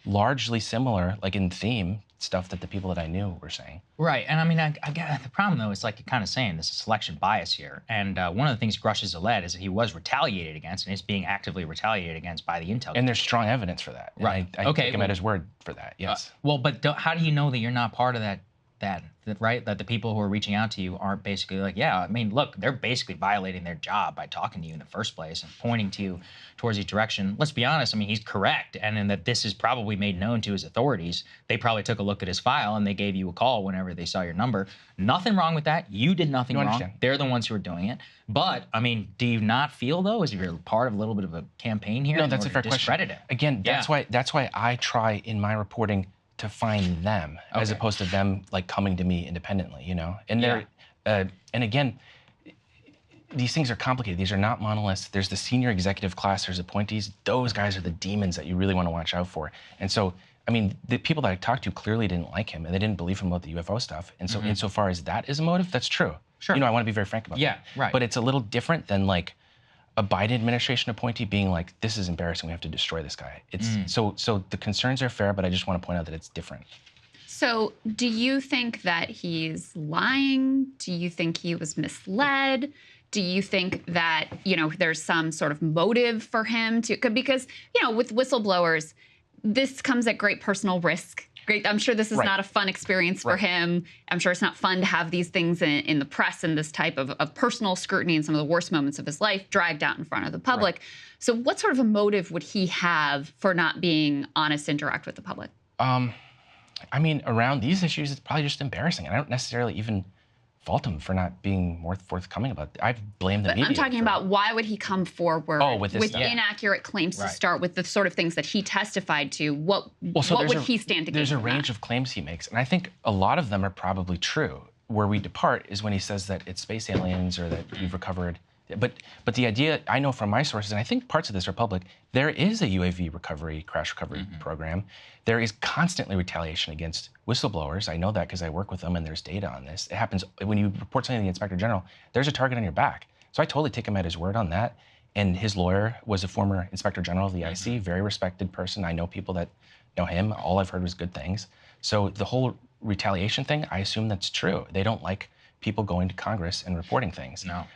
largely similar, like in theme, stuff that the people that I knew were saying. Right, and I mean, I get the problem though is like you're kind of saying there's a selection bias here, and one of the things Grush has led is that he was retaliated against, and is being actively retaliated against by the intel. And there's strong evidence for that. Right. I take him at his word for that. Yes. But how do you know that you're not part of that, right? That the people who are reaching out to you aren't basically like, I mean, look, they're basically violating their job by talking to you in the first place and pointing to you towards each direction. Let's be honest, I mean, he's correct. And in that this is probably made known to his authorities. They probably took a look at his file and they gave you a call whenever they saw your number. Nothing wrong with that. You did nothing wrong. Understand. They're the ones who are doing it. But, I mean, do you not feel, though, as if you're part of a little bit of a campaign here? No, that's a fair question. Again, that's why I try in my reporting to find them, as opposed to them like coming to me independently, And they're, and again, these things are complicated. These are not monoliths. There's the senior executive class. There's appointees. Those guys are the demons that you really want to watch out for. And so, I mean, the people that I talked to clearly didn't like him, and they didn't believe him about the UFO stuff. And so, insofar as that is a motive, that's true. Sure. You know, I want to be very frank about that. Yeah, right. But it's a little different than like a Biden administration appointee being like, "This is embarrassing. We have to destroy this guy." It's so the concerns are fair, but I just want to point out that it's different. So, do you think that he's lying? Do you think he was misled? Do you think that, you know, there's some sort of motive for him to, because, you know, with whistleblowers, this comes at great personal risk. I'm sure this is not a fun experience for him. I'm sure it's not fun to have these things in the press and this type of personal scrutiny in some of the worst moments of his life dragged out in front of the public. So what sort of a motive would he have for not being honest and direct with the public? I mean, around these issues, it's probably just embarrassing. And I don't necessarily even fault him for not being more forthcoming about it. I blame the media. I'm talking about why would he come forward with inaccurate claims to start with the sort of things that he testified to? What would he stand to gain? There's a range of claims he makes, and I think a lot of them are probably true. Where we depart is when he says that it's space aliens or that we've recovered. But the idea, I know from my sources, and I think parts of this are public, there is a UAV recovery, crash recovery program. There is constantly retaliation against whistleblowers. I know that because I work with them and there's data on this. It happens when you report something to the Inspector General, there's a target on your back. So I totally take him at his word on that. And his lawyer was a former Inspector General of the IC, very respected person. I know people that know him. All I've heard was good things. So the whole retaliation thing, I assume that's true. They don't like people going to Congress and reporting things. No.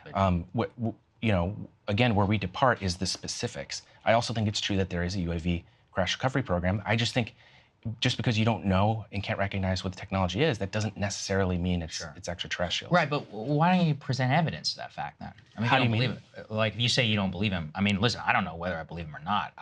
You know, again, where we depart is the specifics. I also think it's true that there is a UAV crash recovery program. I just think just because you don't know and can't recognize what the technology is, that doesn't necessarily mean it's extraterrestrial. Right, but why don't you present evidence to that fact then? I mean, How you do don't you believe it. Like, you say you don't believe him. I mean, listen, I don't know whether I believe him or not.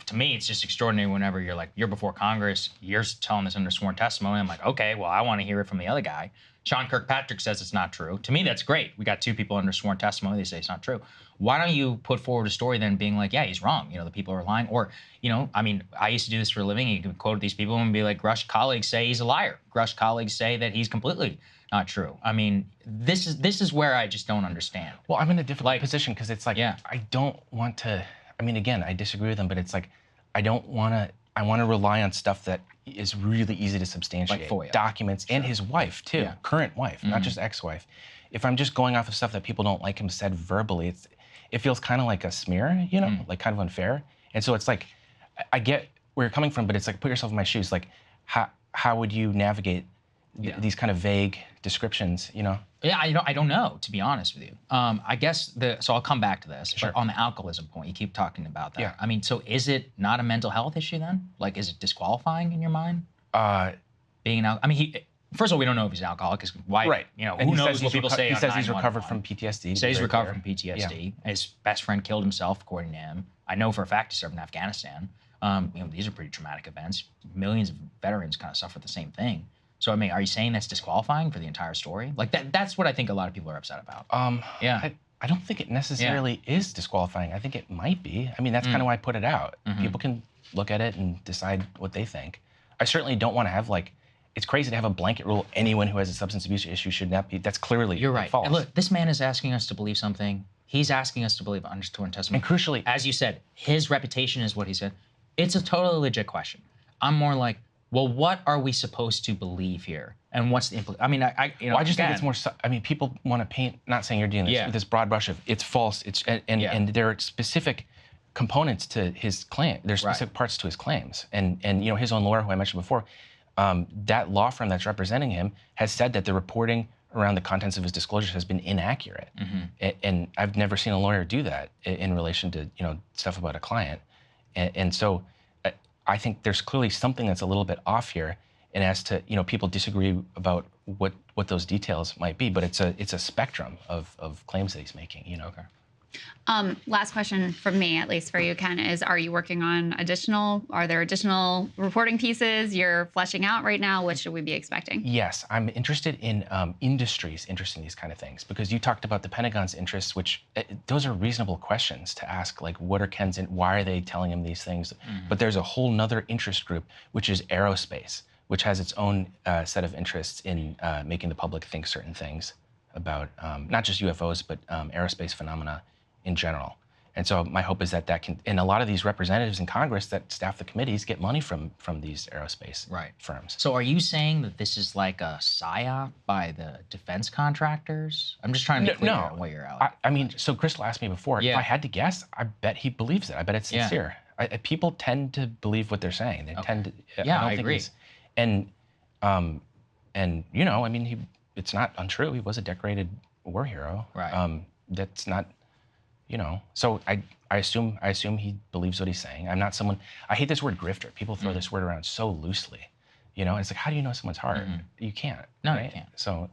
To me, it's just extraordinary whenever you're before Congress, you're telling this under sworn testimony. I'm like, okay, well, I want to hear it from the other guy. Sean Kirkpatrick says it's not true. To me, that's great. We got two people under sworn testimony. They say it's not true. Why don't you put forward a story then being like, yeah, he's wrong. You know, the people are lying. Or, you know, I mean, I used to do this for a living. You can quote these people and be like, Grush colleagues say he's a liar. Grush colleagues say that he's completely not true. I mean, this is where I just don't understand. Well, I'm in a difficult position because it's like, yeah. I don't want to, I mean, again, I disagree with them, but it's like, I want to rely on stuff that is really easy to substantiate. Like FOIA. Documents, and his wife too, current wife, not just ex-wife. If I'm just going off of stuff that people don't like him said verbally, it feels kind of like a smear, you know, like kind of unfair. And so it's like, I get where you're coming from, but it's like, put yourself in my shoes. Like, how would you navigate these kind of vague descriptions, you know? Yeah, I don't know, to be honest with you. I guess so I'll come back to this, but on the alcoholism point, you keep talking about that. Yeah. I mean, so is it not a mental health issue then? Like, is it disqualifying in your mind? Being an I mean, first of all, we don't know if he's an alcoholic, because why, Right. You know, And who he knows says what people say He on says he's recovered 911. from PTSD. He says he's recovered from PTSD. His best friend killed himself, according to him. I know for a fact he served in Afghanistan. You know, these are pretty traumatic events. Millions of veterans kind of suffer the same thing. So, I mean, are you saying that's disqualifying for the entire story? Like, that's what I think a lot of people are upset about. Yeah. I don't think it necessarily is disqualifying. I think it might be. I mean, that's kind of why I put it out. People can look at it and decide what they think. I certainly don't want to have, like, it's crazy to have a blanket rule. Anyone who has a substance abuse issue should not be. That's clearly You're right. false. And look, this man is asking us to believe something. He's asking us to believe understood testimony. And crucially, as you said, his reputation is what he said. It's a totally legit question. I'm more like, well, what are we supposed to believe here? And what's the implication? I mean, I just think it's more. I mean, people want to paint. Not saying you're doing this with this broad brush of it's false. It's and there are specific components to his claim. There's specific parts to his claims, and you know, his own lawyer, who I mentioned before, that law firm that's representing him has said that the reporting around the contents of his disclosures has been inaccurate, and I've never seen a lawyer do that in relation to, you know, stuff about a client, and so I think there's clearly something that's a little bit off here. And as to, you know, people disagree about what those details might be, but it's a spectrum of claims that he's making, you know. Last question from me, at least for you, Ken, is are you working on are there additional reporting pieces you're fleshing out right now? What should we be expecting? Yes, I'm interested in industries interested in these kind of things, because you talked about the Pentagon's interests, which those are reasonable questions to ask, like what are Ken's and why are they telling him these things? But there's a whole nother interest group, which is aerospace, which has its own set of interests in making the public think certain things about not just UFOs, but aerospace phenomena in general. And so my hope is that can, and a lot of these representatives in Congress that staff the committees get money from these aerospace firms. So are you saying that this is like a psyop by the defense contractors? I'm just trying to be clear on what you're out. I mean, so Crystal asked me before, if I had to guess, I bet he believes it. I bet it's sincere. People tend to believe what they're saying. They tend to. Yeah, I agree. And you know, I mean, it's not untrue. He was a decorated war hero. Right. That's not. You know, so I assume he believes what he's saying. I'm not someone. I hate this word grifter. People throw this word around so loosely. You know, it's like, how do you know someone's heart? You can't. No, right? you can't. So,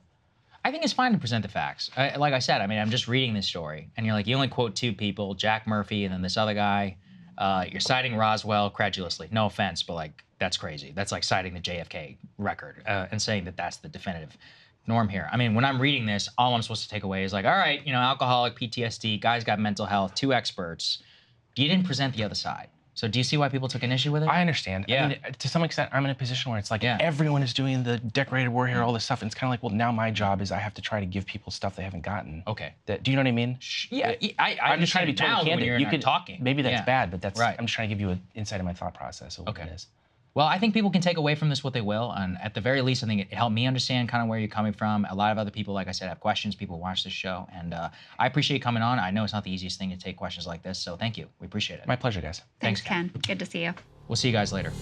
I think it's fine to present the facts. Like I said, I mean, I'm just reading this story, and you're like, you only quote 2 people, Jack Murphy and then this other guy. You're citing Roswell credulously. No offense, but like that's crazy. That's like citing the JFK record and saying that that's the definitive norm here. I mean, when I'm reading this, all I'm supposed to take away is like, all right, you know, alcoholic, PTSD, guy's got mental health, 2 experts. You didn't present the other side. So do you see why people took an issue with it? I understand. Yeah. I mean, to some extent, I'm in a position where it's like everyone is doing the decorated war hero, all this stuff. And it's kind of like, well, now my job is I have to try to give people stuff they haven't gotten. Okay. Do you know what I mean? Yeah. I'm just trying to be totally candid. You can talking. Maybe that's bad, but that's right. I'm just trying to give you an insight of my thought process of what it is. Well, I think people can take away from this what they will, and at the very least, I think it helped me understand kind of where you're coming from. A lot of other people, like I said, have questions. People watch this show, and I appreciate you coming on. I know it's not the easiest thing to take questions like this, so thank you. We appreciate it. My pleasure, guys. Thanks, Ken. Good to see you. We'll see you guys later.